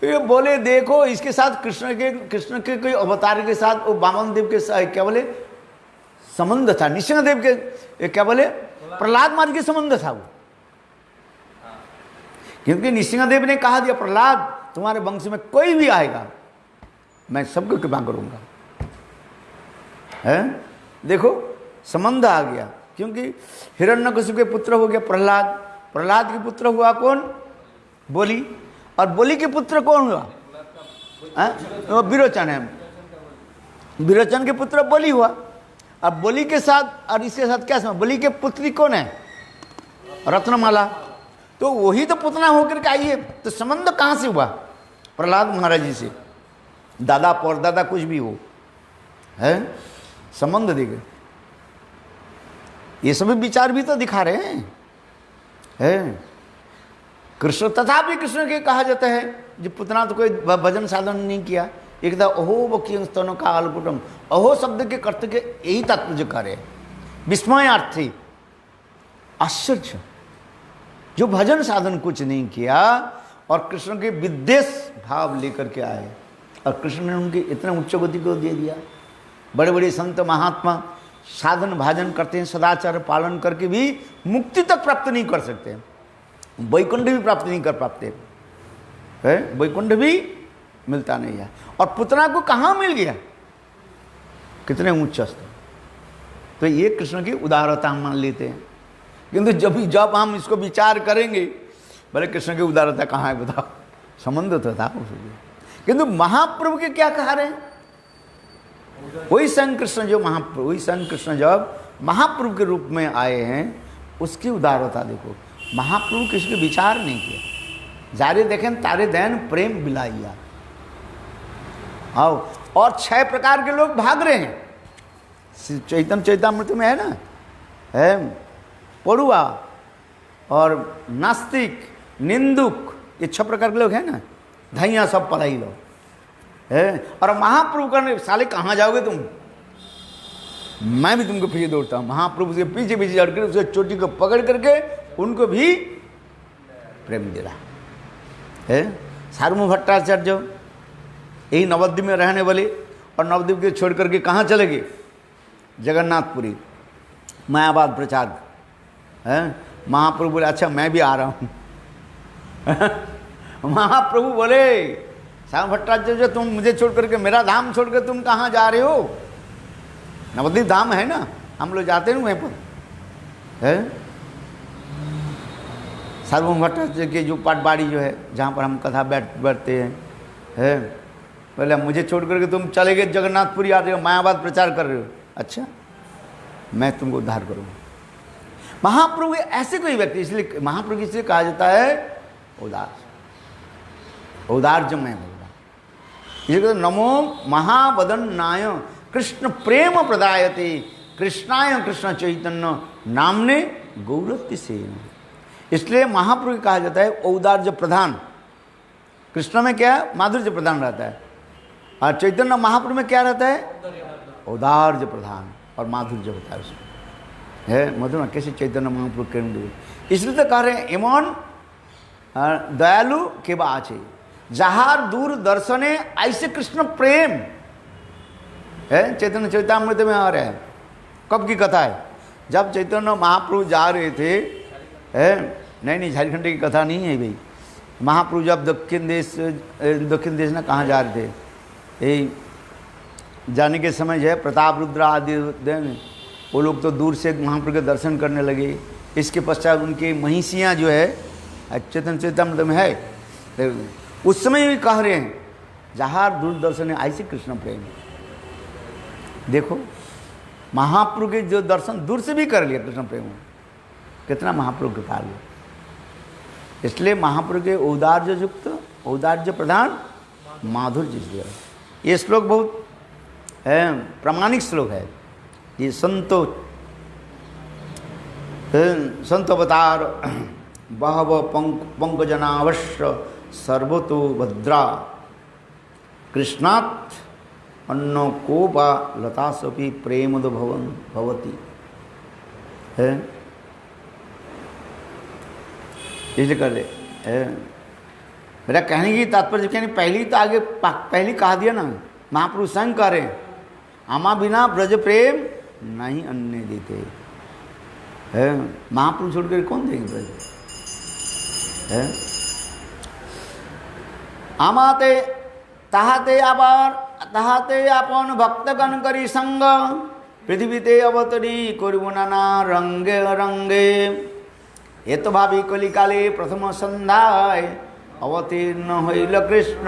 ये बोले देखो इसके साथ कृष्ण के कोई अवतार के साथ वो वामन देव के साथ क्या बोले संबंध था, नृसिंहदेव के क्या बोले प्रहलाद महाराज के संबंध था वो। क्योंकि नृसिंहदेव ने कहा दिया प्रहलाद तुम्हारे वंश में कोई भी आएगा मैं सबको कृपा करूंगा, है देखो संबंध आ गया। क्योंकि हिरण्यकशिपु के पुत्र हो गया प्रहलाद, प्रहलाद के पुत्र हुआ कौन? बोली, और बोली के पुत्र कौन हुआ? विरोचन है, विरोचन के पुत्र बोली हुआ। अब बोली के साथ और इसके साथ क्या समझ? बोली के पुत्री कौन है? रत्नमाला, तो वही तो पुतना होकर के आई है, तो संबंध कहाँ से हुआ? प्रहलाद महाराज जी से, दादा परदादा कुछ भी हो, है संबंध देखे। ये सभी विचार भी तो दिखा रहे हैं, है कृष्ण। तथापि कृष्ण के कहा जाता है जो पुतना तो कोई भजन साधन नहीं किया, एकदम अहो बकी स्तनों का आलपुटम, अहो शब्द के कर्त के यही तात्पर्य कार्य, विस्मयार्थी आश्चर्य, जो भजन साधन कुछ नहीं किया और कृष्ण के विद्वेष भाव लेकर के आए, और कृष्ण ने उनकी इतने उच्च गति को दे दिया। बड़े बड़े संत महात्मा साधन भाजन करते हैं, सदाचार पालन करके भी मुक्ति तक प्राप्त नहीं कर सकते, वैकुंठ भी प्राप्त नहीं कर पाते है, वैकुंठ भी मिलता नहीं है। और पुतना को कहाँ मिल गया? कितने उच्च स्तर। तो ये कृष्ण की उदारता हम मान लेते हैं, किंतु जब हम इसको विचार करेंगे, बोले कृष्ण की उदारता कहाँ है बताओ, संबंध तो था उसके। किंतु महाप्रभु के क्या कहा रहे हैं? वही संग कृष्ण जो महाप्रभु, वही संग कृष्ण जब महाप्रभु के रूप में आए हैं, उसकी उदारता देखो। महाप्रभु किसके विचार नहीं किया, जारे देखें तारे दैन प्रेम बिलाइया। आओ, और 6 प्रकार के लोग भाग रहे हैं चैतन्य चैतामृत में, है ना, है पड़ुआ और नास्तिक निंदुक, ये 6 प्रकार के लोग हैं ना, धैया सब पढ़ाई लोग है। और महाप्रभु करने साले कहाँ जाओगे तुम, मैं भी तुमको पीछे दौड़ता हूँ। महाप्रभु से पीछे पीछे चढ़ कर उसे चोटी को पकड़ करके उनको भी प्रेम दिला है। सार्वभौम भट्टाचार्य यही नवद्वीप में रहने वाले, और नवद्वीप के छोड़ करके कहाँ चले गए? जगन्नाथपुरी मायावाद प्रचार है। महाप्रभु बोले अच्छा मैं भी आ रहा हूँ महाप्रभु बोले सार्वभौम भट्टाचार्य तुम मुझे छोड़ करके, मेरा धाम छोड़ कर तुम कहाँ जा रहे हो? नवद्वीप धाम है ना, हम लोग जाते हैं वहीं पर, है सार्वभौम भट्टाचार्य की जो पाटबाड़ी जो है, जहाँ पर हम कथा बैठते हैं, है बोले मुझे छोड़ करके तुम चले गए जगन्नाथपुरी आ रहे हो, मायावाद प्रचार कर रहे हो, अच्छा मैं तुमको उद्धार करूँगा। महाप्रभु ऐसे कोई व्यक्ति, इसलिए महाप्रभु इसलिए कहा जाता है उदार, औदार्यमय होगा। इसलिए नमो महावदन्नाय कृष्ण प्रेम प्रदायते कृष्णाय कृष्ण चैतन्य नामने गौरत्ति से। इसलिए महाप्रभु कहा जाता है औदार्य प्रधान। कृष्ण में क्या है? माधुर्य प्रधान रहता है, और चैतन्य महाप्रभु में क्या रहता है? औदार्य प्रधान और माधुर्य होता है उसमें, है मधुर कैसे चैतन्य महाप्रभु के। इसलिए तो कह रहे हैं इमन दयालु के बाचे जहार दूर दर्शने ऐसे कृष्ण प्रेम है। चैतन्य चैतामृत में आ रहा है, कब की कथा है? जब चैतन्य महाप्रभु जा रहे थे, है नहीं झारखंड की कथा नहीं है भाई, महाप्रभु जब दक्षिण देश ना कहाँ जा रहे थे, यही जाने के समय जो है प्रताप रुद्र आदि वो लोग तो दूर से महाप्रभु के दर्शन करने लगे। इसके पश्चात उनके महिषियाँ जो है चेतन चेतन में है, उस समय भी कह रहे हैं जहाँ दूरदर्शन है ऐसे कृष्ण प्रेम। देखो महाप्रभु के जो दर्शन दूर से भी कर लिया कृष्ण प्रेम, कितना महाप्रभु के पार लिया। इसलिए महाप्रभु के औदार्य युक्त औदार्य प्रधान माधुर्य दिया। ये श्लोक बहुत प्रामाणिक श्लोक है। ये संत अवतार बहव पंकजनावश्य सर्वतो भद्रा कृष्णात् अन्न कोपा लतासपि प्रेमद भवन भवती है। इसलिए कर ले मेरा कहने की तात्पर्य कहने पहली तो आगे पहली कहा दिया ना, महापुरुष संग करें आमा बिना ब्रज प्रेम नहीं अन्य देते है। महापुरुष छोड़कर कौन देंगे ब्रज है। आमाते ताहाते आबार ताहाते आपन भक्तगण करी संग पृथ्वीते अवतरी करिब नाना रंगे रंगे। ये तो भावी कलिकाले प्रथम संध्याय अवतीर्ण हईल कृष्ण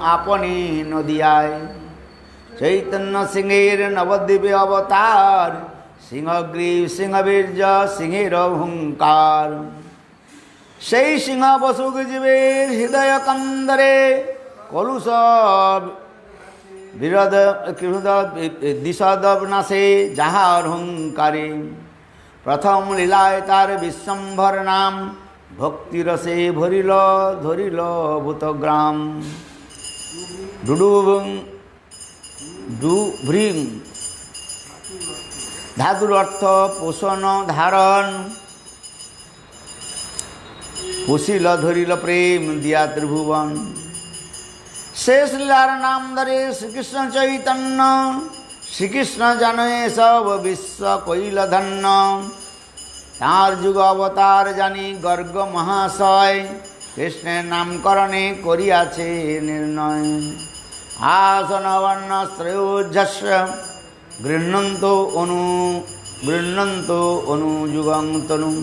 आपनी नदियाय। चैतन्य सिंहेर नवद्वीप अवतार सिंहग्रीव सिंहवीर्ज सिंहेर हुंकार। সেই সিংহ বসুক জীবের হৃদয় কন্দরে কলুষ বিরদ দিশদ নাশে যাহার হুঙ্কারে। প্রথম লীলায় তার বিশ্বম্ভর নাম ভক্তিরসে ভরিল ধরিল ভূতগ্রাম। ডুডুভৃং ডুভৃং ধাতুর অর্থ পোষণ ধারণ। পুষিল ধরিল প্রেম দিয়া ত্রিভুবন। শেষ লীলার নাম ধরে শ্রীকৃষ্ণ চৈতন্য। শ্রীকৃষ্ণ জানয়ে সব বিশ্ব কইল ধন্য। তাঁর যুগ অবতার জানি গর্গ মহাশয়। কৃষ্ণের নামকরণে করিয়াছে নির্ণয়। আসন বর্ণ শ্রেয়োজস্য গৃহ্ণন্ত অনুযুগং তনু।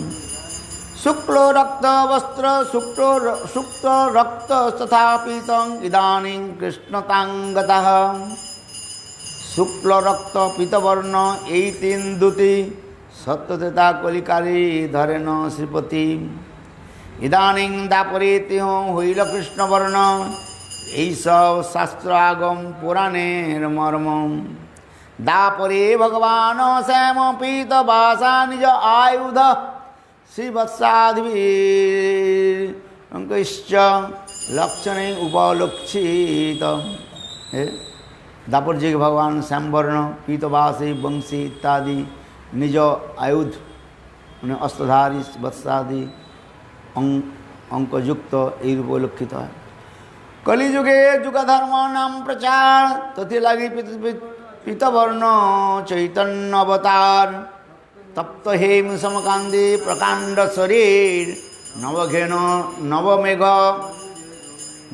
शुक्ल रक्त वस्त्र शुक्ल रक्त तथापितं इदानीं कृष्णतांगतः। शुक्ल रक्त पीतवर्ण এই তিন দুটি সত্যতেতা কলিকালী ধরেন শ্রীপতি। ইদানীং দাপরে তেহ হইল কৃষ্ণবর্ণ। এই সব শাস্ত্র আগম পুরাণের মর্ম। দাপরে ভগবান শ্যাম পীত বাসা নিজ আয়ুধ श्रीवत्सादिश्च लक्षणे उपलक्षित। दापर जी के भगवान श्यामवर्ण पीतवासी वंशी इत्यादि निज आयुध अस्त्रधारी वत्सादि अंकयुक्त ये उपलक्षित है। कलिजुगे जुगधर्म नाम प्रचार तथि लगी पीतवर्ण चैतन्य अवतार। तप्त हेम समकांदे प्रकांड शरीर नवघेन नवमेघ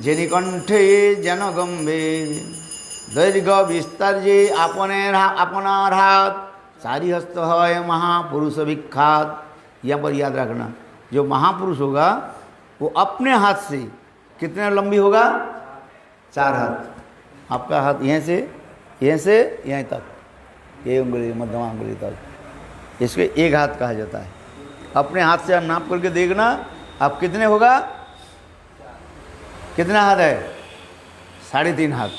जेनिकंठे जन गंभीर। दैर्घ्य विस्तार जे अपनार हाथ चारि हस्त है महापुरुष विख्यात। यहाँ पर याद रखना जो महापुरुष होगा वो अपने हाथ से कितने लंबी होगा, 4 हाथ। आपका हाथ यहाँ से यहाँ तक, ये उंगली मध्यमा उंगली तक, इसको एक हाथ कहा जाता है। अपने हाथ से आप नाप करके देखना आप कितने होगा, कितना हाथ है, 3.5 हाथ।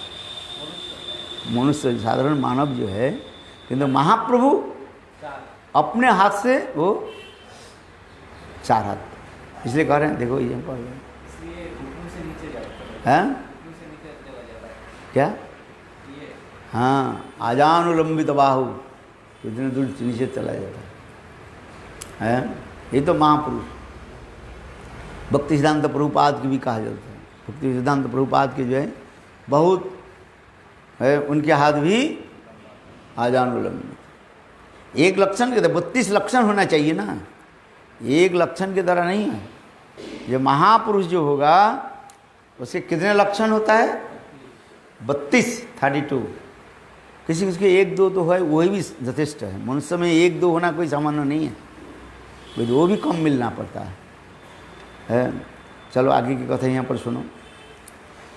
मनुष्य साधारण मानव जो है, किंतु महाप्रभु अपने हाथ से वो 4 हाथ। इसलिए कह रहे हैं देखो ये पढ़ रहे हैं क्या, हाँ आजानुलंबित बाहु इतने दूर नीचे चला जाता है। ये तो महापुरुष। भक्ति सिद्धांत प्रभुपाद की भी कहा जाता है। भक्ति सिद्धांत प्रभुपाद के जो है बहुत है, उनके हाथ भी आजानुलंबित। एक लक्षण के 32 लक्षण होना चाहिए ना, एक लक्षण के द्वारा नहीं है। जो महापुरुष जो होगा उसके कितने लक्षण होता है? 32 किसी किसी एक दो तो है, वही भी यथेष्ट है। मनुष्य में एक दो होना कोई सामान्य नहीं है, वो भी कम मिलना पड़ता है। चलो आगे की कथा यहाँ पर सुनो।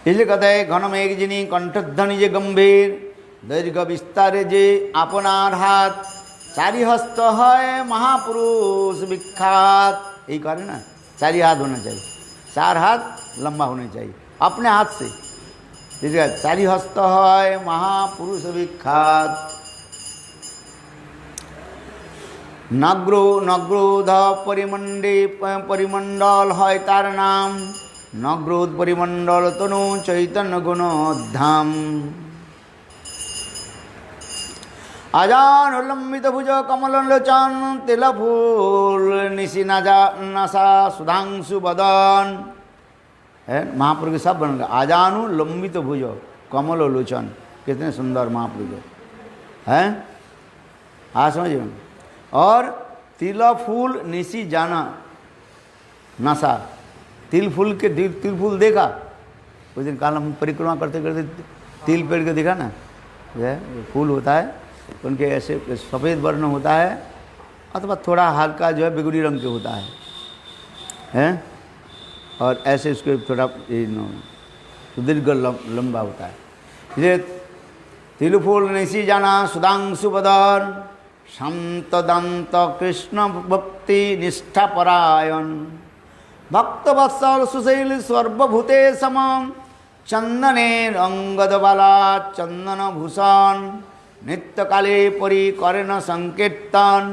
इसलिए कहता है घनम एक जिनी कंठध्वनि जे गंभीर दीर्घ विस्तारे जे आपनार हाथ चारि हस्त है महापुरुष विख्यात। यही कह रहे ना, 4 हाथ होना चाहिए, 4 हाथ लंबा होने चाहिए अपने हाथ से। देखिए 4 हस्त है महापुरुष विख्यात। नग्रोध परिमंडल है तार नाम नग्रोध परिमंडल तनु चैतन्य गुणोद्धाम। अजान लंबित भुज कमल लोचन तिल फूल निशी नशा सुधांशु बदन है। महाप्रभु के सब बन गए। आजानु लंबित भुज कमल लोचन, कितने सुंदर महाप्रभु है। हाँ समझिए। और तिल फूल निशी जाना नशा, तिल फूल के तिल फूल देखा उस दिन काल हम परिक्रमा करते करते तिल पेड़ के देखा ना, फूल होता है उनके ऐसे सफ़ेद वर्ण होता है अथवा थोड़ा हल्का जो है बिगुड़ी रंग के होता है और ऐसे उसके थोड़ा सुदीर्घ लंबा होता है। इसलिए तिल फूल निशी जाना सुधांशु बदन शांत दंत कृष्ण भक्ति निष्ठा परायण भक्त वत्सल सुशील सर्वभूते समम चंदने अंगद बाला चंदन भूषण नित्य काले परि करेन संकीर्तन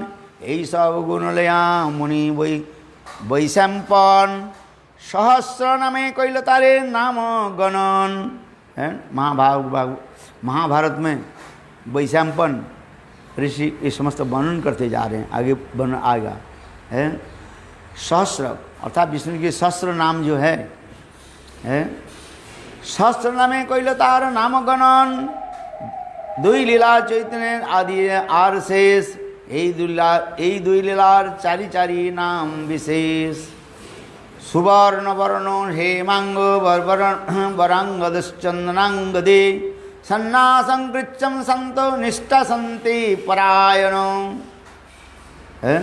यही सब गुण लिया मुनि वैशंपन सहस्र नामे कैल तारे नाम गणन है। महाभारत में वैशंपन ऋषि ये समस्त वर्णन करते जा रहे हैं, आगे बन आएगा है। सहस्र अर्थात विष्णु के सहस्र नाम जो है सहस्र नामे कैल तार नाम गणन दुई लीला चैतन्य आदि आर शेष यही दुई लीलार 4 नाम विशेष सुवर्ण वर्ण हेमांग वरांगदश्चंदनांगदे सन्नासंकृत्यम संतो निष्ठा संति परायण है।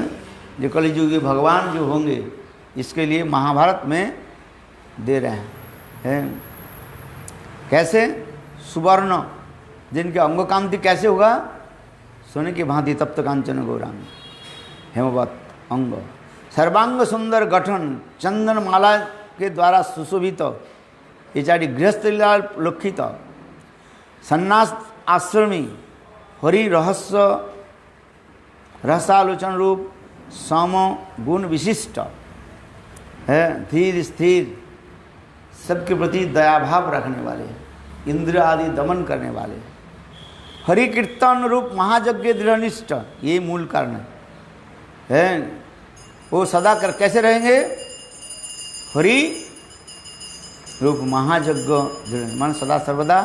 जो कलिजुगी भगवान जो होंगे इसके लिए महाभारत में दे रहे हैं। कैसे? सुवर्ण जिनके अंग कांति कैसे होगा? सोने की भांति तप्त कांचन गौरांग हेमवत अंग सर्वांग सुंदर गठन चंदन माला के द्वारा सुशोभित ये 4 गृहस्थ लीला लक्षित सन्यास आश्रमी हरि रहस्यालोचन रूप सम गुण विशिष्ट है। धीर स्थिर सबके प्रति दयाभाव रखने वाले इंद्र आदि दमन करने वाले हरि कीर्तन रूप महायज्ञ दृढ़निष्ठ ये मूल कारण है। वो सदा कर कैसे रहेंगे? हरि रूप महायज्ञ दृढ़ मन सदा सर्वदा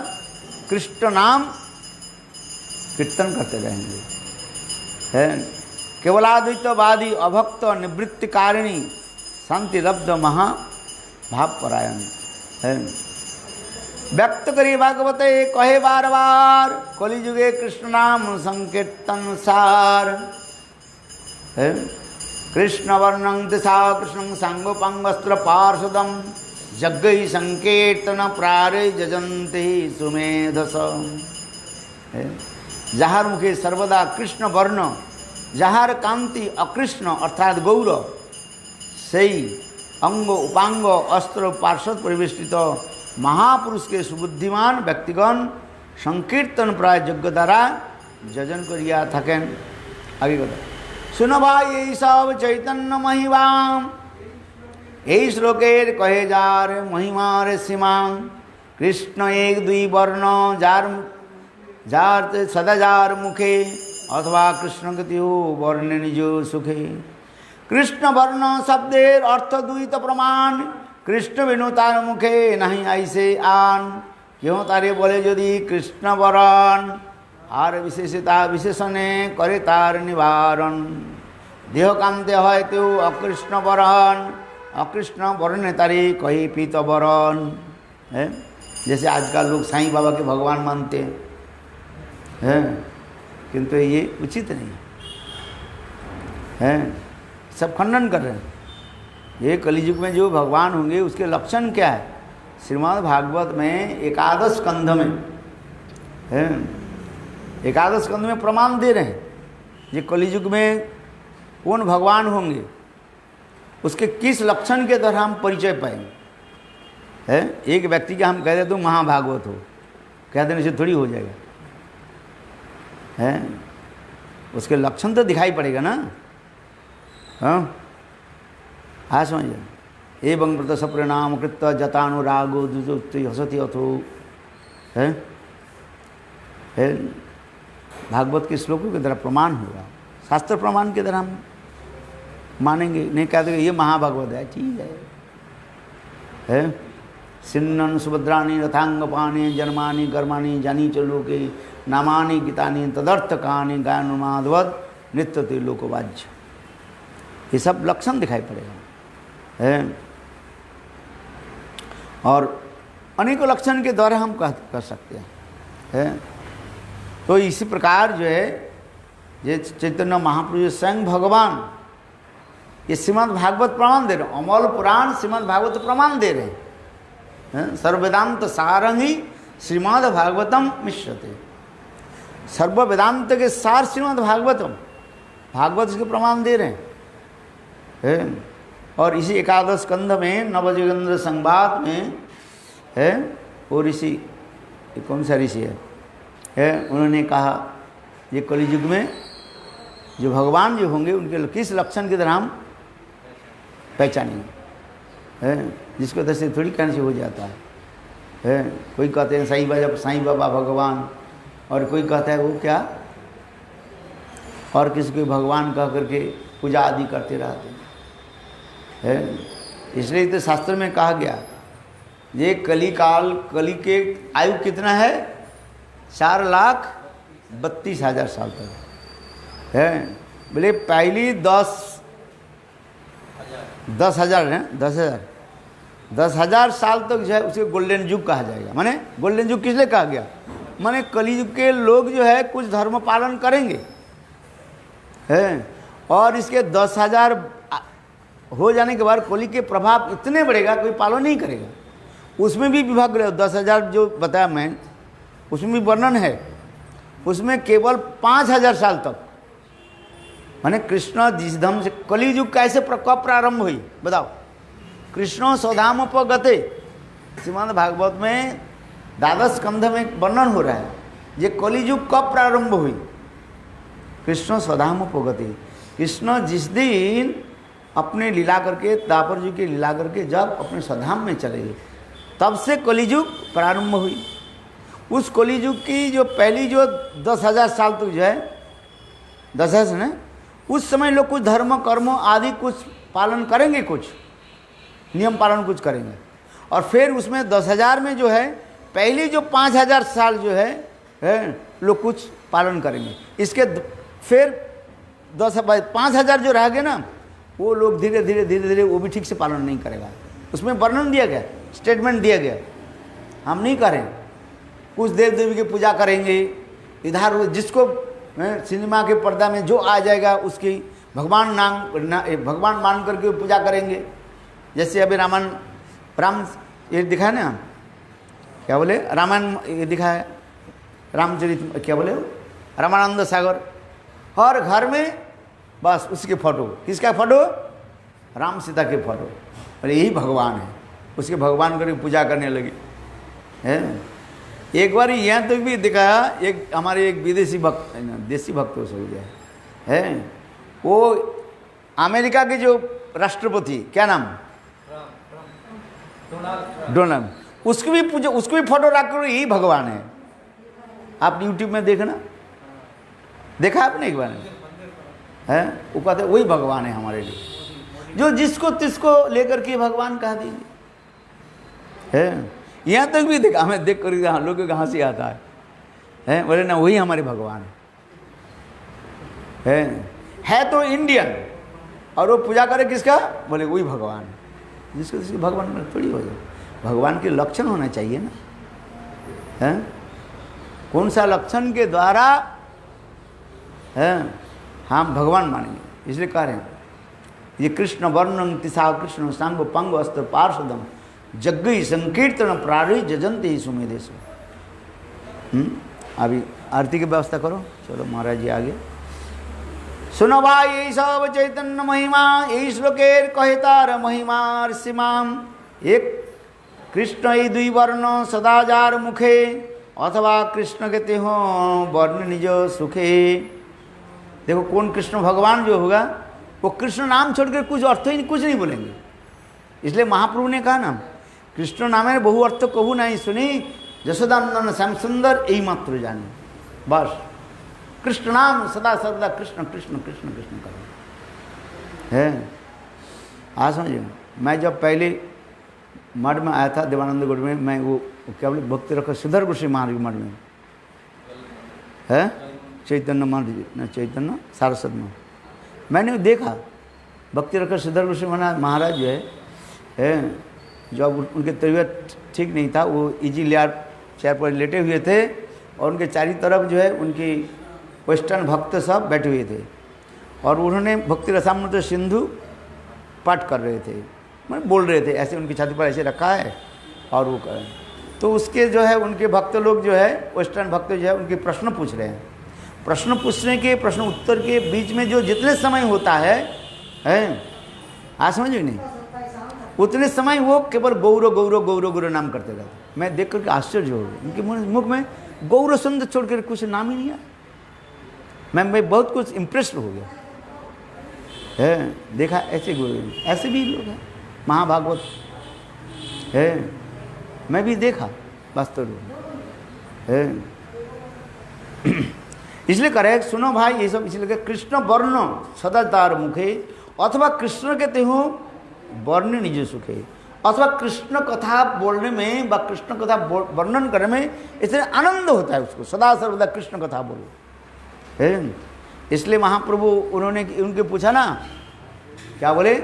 कृष्ण नाम कीर्तन करते रहेंगे है। केवलाद्वैतवादी अभक्त निवृत्ति कारिणी शांति लब्ध महाभावपरायण है। व्यक्त करी भागवते कहे बार बार कलिजुगे कृष्ण नाम संकीर्तन सार है। कृष्ण वर्णं दिशा कृष्ण सांगोपांगस्त्र पार्षदम यज्ञ संकीर्तन प्रारे जजंते सुमेधस है। जहार मुखे सर्वदा कृष्ण वर्ण जहार कांति अकृष्ण अर्थात गौर सही अंग उपांग अस्त्र पार्षद परिवेष्टित महापुरुष के सुबुद्धिमान व्यक्तिगण संकीर्तन प्राय यज्ञ द्वारा जजन करिया थकें। आगे कथा सुनो भाई यही सब चैतन्य महिमाम यही श्लोकेर कहे जार महिमार सीमा कृष्ण एक दुई वर्ण जार सदा जार मुखे अथवा कृष्ण गतियो वर्ण निजो सुखे कृष्ण वर्ण शब्देर अर्थ द्वैत प्रमाण कृष्ण बिनु तार मुखे नहीं ऐसे आन क्यों तारे बोले यदि कृष्ण वरण आर विशेषता विशेषणे करे तार निवारण देह कांते है तो अकृष्ण वरण अकृष्ण वरण तारे कही पीत वरण है। जैसे आजकल लोग साईं बाबा के भगवान मानते हैं, किंतु ये उचित नहीं है, सब खंडन कर रहे हैं। ये कलियुग में जो भगवान होंगे उसके लक्षण क्या है? श्रीमद् भागवत में एकादश स्कंध में है, एकादश स्कंध में प्रमाण दे रहे हैं ये कलियुग में कौन भगवान होंगे, उसके किस लक्षण के द्वारा हम परिचय पाएंगे। है एक व्यक्ति का हम कह दे तुम महाभागवत हो, कह देने से थोड़ी हो जाएगा है, उसके लक्षण तो दिखाई पड़ेगा ना। हाँ समझिए। एवं व्रत सप्रणाम कृत जतानुरागो दुजुति हसति अथो है भागवत के श्लोकों के द्वारा प्रमाण होगा, शास्त्र प्रमाण के द्वारा हम मानेंगे। नहीं कहते ये महाभागवत है, ठीक है। सिन्नन सुभद्राणी रथांगपाणी जन्मानी कर्माणी जानी च लोके नामानि गीतानि तदर्थकानि गायनुमाधवद नित्य त्रिलोकवाज्य, ये सब लक्षण दिखाई पड़ेगा है। और अनेकों लक्षण के द्वारा हम कर सकते हैं है। तो इसी प्रकार जो है ये चैतन्य महाप्रभु स्वयं भगवान ये श्रीमद् भागवत प्रमाण दे रहे हैं, अमल पुराण श्रीमद् भागवत प्रमाण दे रहे हैं। सर्व वेदांत सारंगी श्रीमद् भागवतम मिश्रते, सर्व वेदांत के सार श्रीमद् भागवतम, भागवत इसके प्रमाण दे रहे हैं। और इसी एकादश स्कंध में नवजोगेंद्र संवाद में है, वो ऋषि कौन सा ऋषि है, उन्होंने कहा ये कलियुग में जो भगवान जो होंगे उनके किस लक्षण की तरह हम पहचानेंगे है, जिसको दस थोड़ी कहने से हो जाता है। कोई कहते हैं साईं बाबा भगवान, और कोई कहता है वो क्या, और किसी को भगवान कह करके पूजा आदि करते रहते हैं। इसलिए तो शास्त्र में कहा गया ये कली काल, कली के आयु कितना है, 4,32,000 साल तक है। बोले पहली 10,000 है, 10,000 साल तक जो है उसे गोल्डन युग कहा जाएगा। माने गोल्डन युग किसलिए कहा गया, माने कलियुग के लोग जो है कुछ धर्म पालन करेंगे है, और इसके 10,000 हो जाने के बाद कली के प्रभाव इतने बढ़ेगा कोई पालन नहीं करेगा। उसमें भी विभाग रहे 10,000 जो बताया मैं, उसमें भी वर्णन है, उसमें केवल 5,000 साल तक, माने कृष्ण जिस धम से कली युग कैसे कब प्रारंभ हुई बताओ। कृष्ण स्वधाम गते, श्रीमद् भागवत में द्वादश स्कंध में वर्णन हो रहा है ये कली युग कब प्रारंभ हुई। कृष्ण स्वधाम गते, कृष्ण जिस दिन अपने लीला करके द्वापर जी की लीला करके जब अपने स्वधाम में चले गए तब से कलियुग प्रारंभ हुई। उस कलियुग की जो पहली जो 10,000 साल तक जो है 10,000 ने, उस समय लोग कुछ धर्म कर्म आदि कुछ पालन करेंगे, कुछ नियम पालन कुछ करेंगे, और फिर उसमें 10,000 में जो है पहली जो 5,000 साल जो है लोग कुछ पालन करेंगे। इसके फिर 5,000 जो रह गए ना वो लोग धीरे धीरे वो भी ठीक से पालन नहीं करेगा। उसमें वर्णन दिया गया, स्टेटमेंट दिया गया हम नहीं करें, कुछ देव देवी की पूजा करेंगे, इधर जिसको सिनेमा के पर्दा में जो आ जाएगा उसकी भगवान भगवान मान करके पूजा करेंगे। जैसे अभी राम ये दिखाया ना, क्या बोले रामायण ये दिखाया, रामचरित क्या बोले रामानंद सागर, हर घर में बस उसके फोटो, किसका फोटो, राम सीता के फोटो, और यही भगवान है, उसके भगवान को पूजा करने लगी है। एक बार यहाँ तक भी दिखाया, एक हमारे एक विदेशी भक्त देसी भक्त हो गया है, वो अमेरिका के जो राष्ट्रपति क्या नाम डोनाल्ड, उसकी भी पूजा, उसको भी फोटो रख कर यही भगवान है। आप यूट्यूब में देखना, देखा आपने एक बार है, वो कहते वही भगवान है हमारे लिए, जो जिसको तिसको लेकर के भगवान कह दीजिए है। यहाँ तक भी देखा, हमें देख कर लोगों को हंसी आता है बोले ना वही हमारे भगवान है तो इंडियन, और वो पूजा करे किसका, बोले वही भगवान जिसको जिसको भगवान में थोड़ी हो जाए। भगवान के लक्षण होना चाहिए ना, हैं? कौन सा लक्षण के द्वारा हैं हम भगवान मानेंगे? इसलिए कह रहे हैं ये कृष्ण वर्णं तिसा कृष्ण सांग पंग अस्त्र पार्षदम जग्गई संकीर्तन प्रारी जजंते सुमेदेश। अभी आरती की व्यवस्था करो। चलो महाराज जी आगे सुनो भाई, यही सब चैतन्य महिमा, यही श्लोकेर कहतार महिमा सीमाम। एक कृष्ण ये दुई वर्ण सदाचार मुखे अथवा कृष्ण कहते हो वर्ण निज सुखे। देखो कौन कृष्ण भगवान जो होगा वो कृष्ण नाम छोड़कर कुछ अर्थ ही कुछ नहीं बोलेंगे। इसलिए महाप्रभु ने कहा ना कृष्ण नामे बहु अर्थ कहू नहीं सुनी, जशोदानंदन श्याम सुंदर यही मात्र जाने। बस कृष्ण नाम सदा सर्वदा कृष्ण कृष्ण कृष्ण कृष्ण करो है। आज समझिए, मैं जब पहले मठ में आया था देवानंद गढ़ में, मैं वो क्या बोले भक्ति रखा श्रीधर गोस्वामी महाराज के मठ में है, चैतन्य महाराज चैतन्य सारस्वत में मैंने देखा भक्ति रखा श्रीधर गोस्वामी महाराज जो है जब उनकी तबीयत ठीक नहीं था, वो इजी लेयर चेयर पर लेटे हुए थे और उनके चारों तरफ जो है उनकी वेस्टर्न भक्त सब बैठे हुए थे और उन्होंने भक्ति रसामृत सिंधु पाठ कर रहे थे, मतलब बोल रहे थे, ऐसे उनकी छाती पर ऐसे रखा है और वो कर। तो उसके जो है उनके भक्त लोग जो है वेस्टर्न भक्त जो है उनके प्रश्न पूछ रहे हैं। प्रश्न पूछने के प्रश्न उत्तर के बीच में जो जितने समय होता है आज समझिए नहीं, उतने समय वो केवल गौरव गौरव गौरव गौरव नाम करते रहते। मैं देख करके आश्चर्य हो गया, उनके मुख में गौरव शब्द छोड़ कर कुछ नाम ही नहीं आया। मैं बहुत कुछ इम्प्रेस्ड हो गया है। देखा ऐसे गौरव ऐसे भी लोग हैं, महाभागवत है, मैं भी देखा वास्तव है। इसलिए करे सुनो भाई ये सब इसलिए कृष्ण वर्ण सदाचार मुखे अथवा कृष्ण कहते हो वर्ण निज सुखे, अथवा कृष्ण कथा बोलने में व कृष्ण कथा वर्णन करने में इसलिए आनंद होता है उसको, सदा सर्वदा कृष्ण कथा बोलो है। इसलिए महाप्रभु उन्होंने उनके पूछा ना, क्या बोले,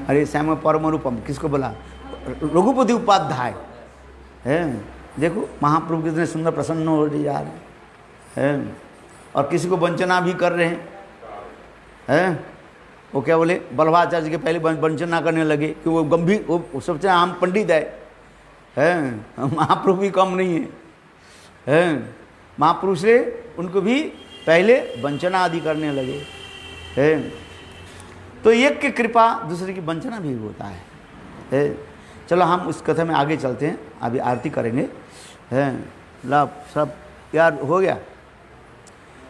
अरे श्याम परम रूपम किसको बोला, रघुपति उपाध्याय है। देखो महाप्रभु कितने सुंदर प्रसन्न हो जा रहे हैं और किसी को वंचना भी कर रहे हैं। वो क्या बोले बल्लभाचार्य के पहले वंचना करने लगे कि वो गंभीर वो सबसे आम पंडित है। महाप्रभु भी कम नहीं है। महापुरुष से उनको भी पहले वंचना आदि करने लगे है। तो एक की कृपा दूसरे की वंचना भी होता है। चलो हम उस कथा में आगे चलते हैं, अभी आरती करेंगे है। लाभ सब यार हो गया।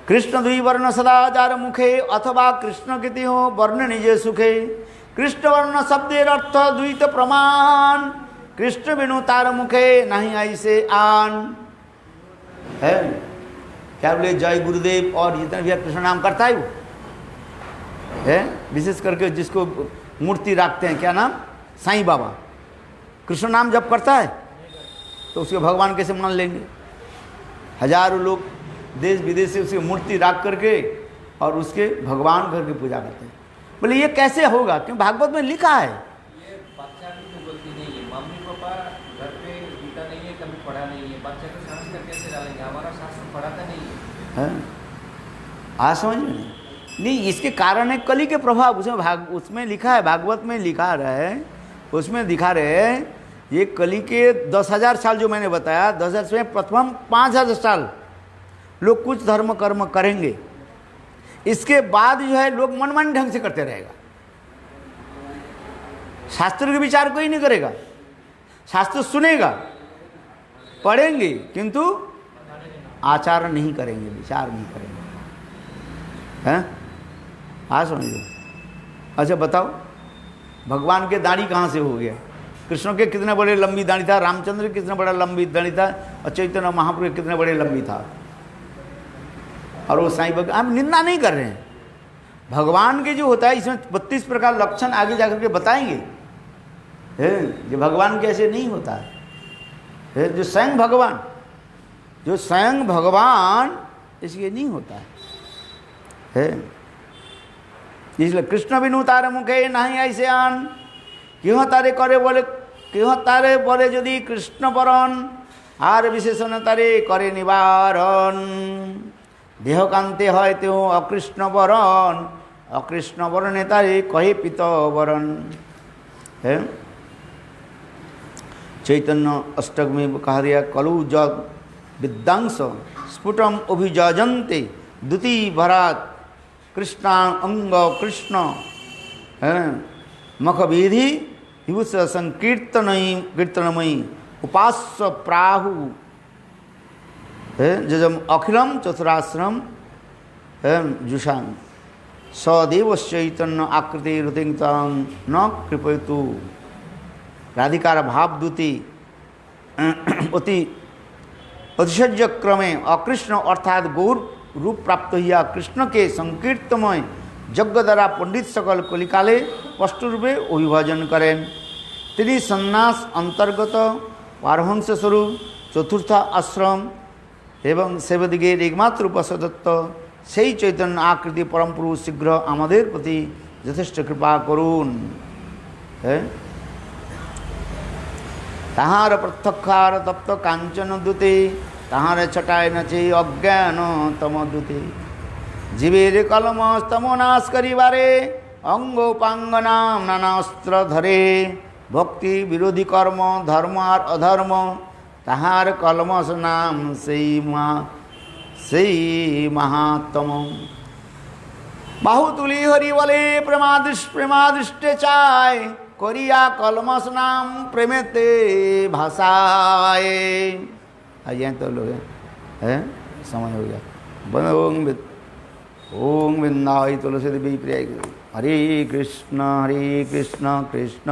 कृष्ण द्विवर्ण सदाचार मुखे अथवा कृष्ण कृति हो वर्ण निजे सुखे। कृष्ण वर्ण शब्देर अर्थ द्वित प्रमाण, कृष्ण बिनु तार मुखे नहीं ऐसे आन है। क्या बोले जय गुरुदेव और जितना भी कृष्ण नाम करता है वो है, विशेष करके जिसको मूर्ति रखते हैं, क्या नाम, साईं बाबा, कृष्ण नाम जब करता है तो उसके भगवान कैसे मान लेंगे। हजारों लोग देश विदेश से उसकी मूर्ति रख करके और उसके भगवान करके पूजा करते हैं। बोले ये कैसे होगा, क्यों भागवत में लिखा है। ये बच्चा की तो गलती नहीं है, मम्मी पापा घर पे गीता नहीं है, कभी पढ़ा नहीं है, बच्चे को शास्त्र कैसे डालेंगे, हमारा शास्त्र पढ़ाता नहीं है। आज समझ में नहीं, इसके कारण है कली के प्रभाव। उसमें लिखा है, भागवत में लिखा है, उसमें दिखा रहे हैं ये कली के 10,000 साल जो मैंने बताया, 10,000 से प्रथम 5,000 साल लोग कुछ धर्म कर्म करेंगे, इसके बाद जो है लोग मनमानी ढंग से करते रहेगा। शास्त्र के विचार कोई नहीं करेगा, शास्त्र सुनेगा, पढ़ेंगे किंतु आचार नहीं करेंगे, विचार नहीं करेंगे। हैं आज समझो। अच्छा बताओ, भगवान के दाढ़ी कहाँ से हो गया। कृष्ण के कितने बड़े लंबी दाढ़ी था, रामचंद्र के कितने बड़ा लंबी दाढ़ी था, और चैतन्य महाप्रभु के कितने बड़े लंबी था। और वो साईं भगवान, हम निंदा नहीं कर रहे हैं, भगवान के जो होता है इसमें 32 प्रकार लक्षण आगे जाकर के बताएंगे जो भगवान के ऐसे नहीं होता है। जो स्वयं भगवान, जो स्वयं भगवान इसलिए नहीं होता है। इसलिए कृष्ण बिनु तार मुखे नहीं ऐसे आन, কেহ তারে করে বলে, কেহ তারে বলে যদি কৃষ্ণবরণ, আর বিশেষণ তারে করে নিবারণ। দেহকান্তে হয় তেও অকৃষ্ণবরণ, অকৃষ্ণবরণে তারে কহে পিতবরণ। হ্যাঁ, चैतन्य अष्टक में कहा दिया कलु जग विद्यांश स्फुटम अभिजंते द्युति भरात कृष्णा अंग कृष्ण मख विधि विभूष संकीर्तनयी कीर्तनमयी उपास्य प्राहु जजम अखिलम चतुराश्रम जुषान सदैव चैतन्य आकृति हृदयं न कृपयतु। राधिकार भावदूती अति अतिशय क्रमे अकृष्ण अर्थात गौर रूप प्राप्त हुआ कृष्ण के संकीर्तमय यज्ञ द्वारा पंडित सकल कलिकाले स्पष्ट रूपे अभिभजन करें। তিনি सन्यास अंतर्गत पारहंस स्वरूप चतुर्थ आश्रम एवं सेवदिगेर एकमात्र उपासदत्त সেই चैतन्य आकृति परम पुरुष शीघ्र आमादेर प्रति यथेष्ट कृपा करुन। ताहार प्रत्यक्षार तप्त कांचन दूते ताहार छटाय नचे अज्ञान तम दूते जीवेर कलम स्तम नाश करिबारे अंगोपांग नाम नानास्त्र धरे भक्ति विरोधी कर्म धर्म और अधर्म ताहार कलमस नाम সেই महात्म। बाहुतुली हरि बले प्रेमादृष्टे चाय करिया कलमस नाम प्रेमेते भाषाए। आइए तो लोग हैं, समय हो गया। ओम वृंदावई तुलसी देवी प्रिय। हरे कृष्ण कृष्ण कृष्ण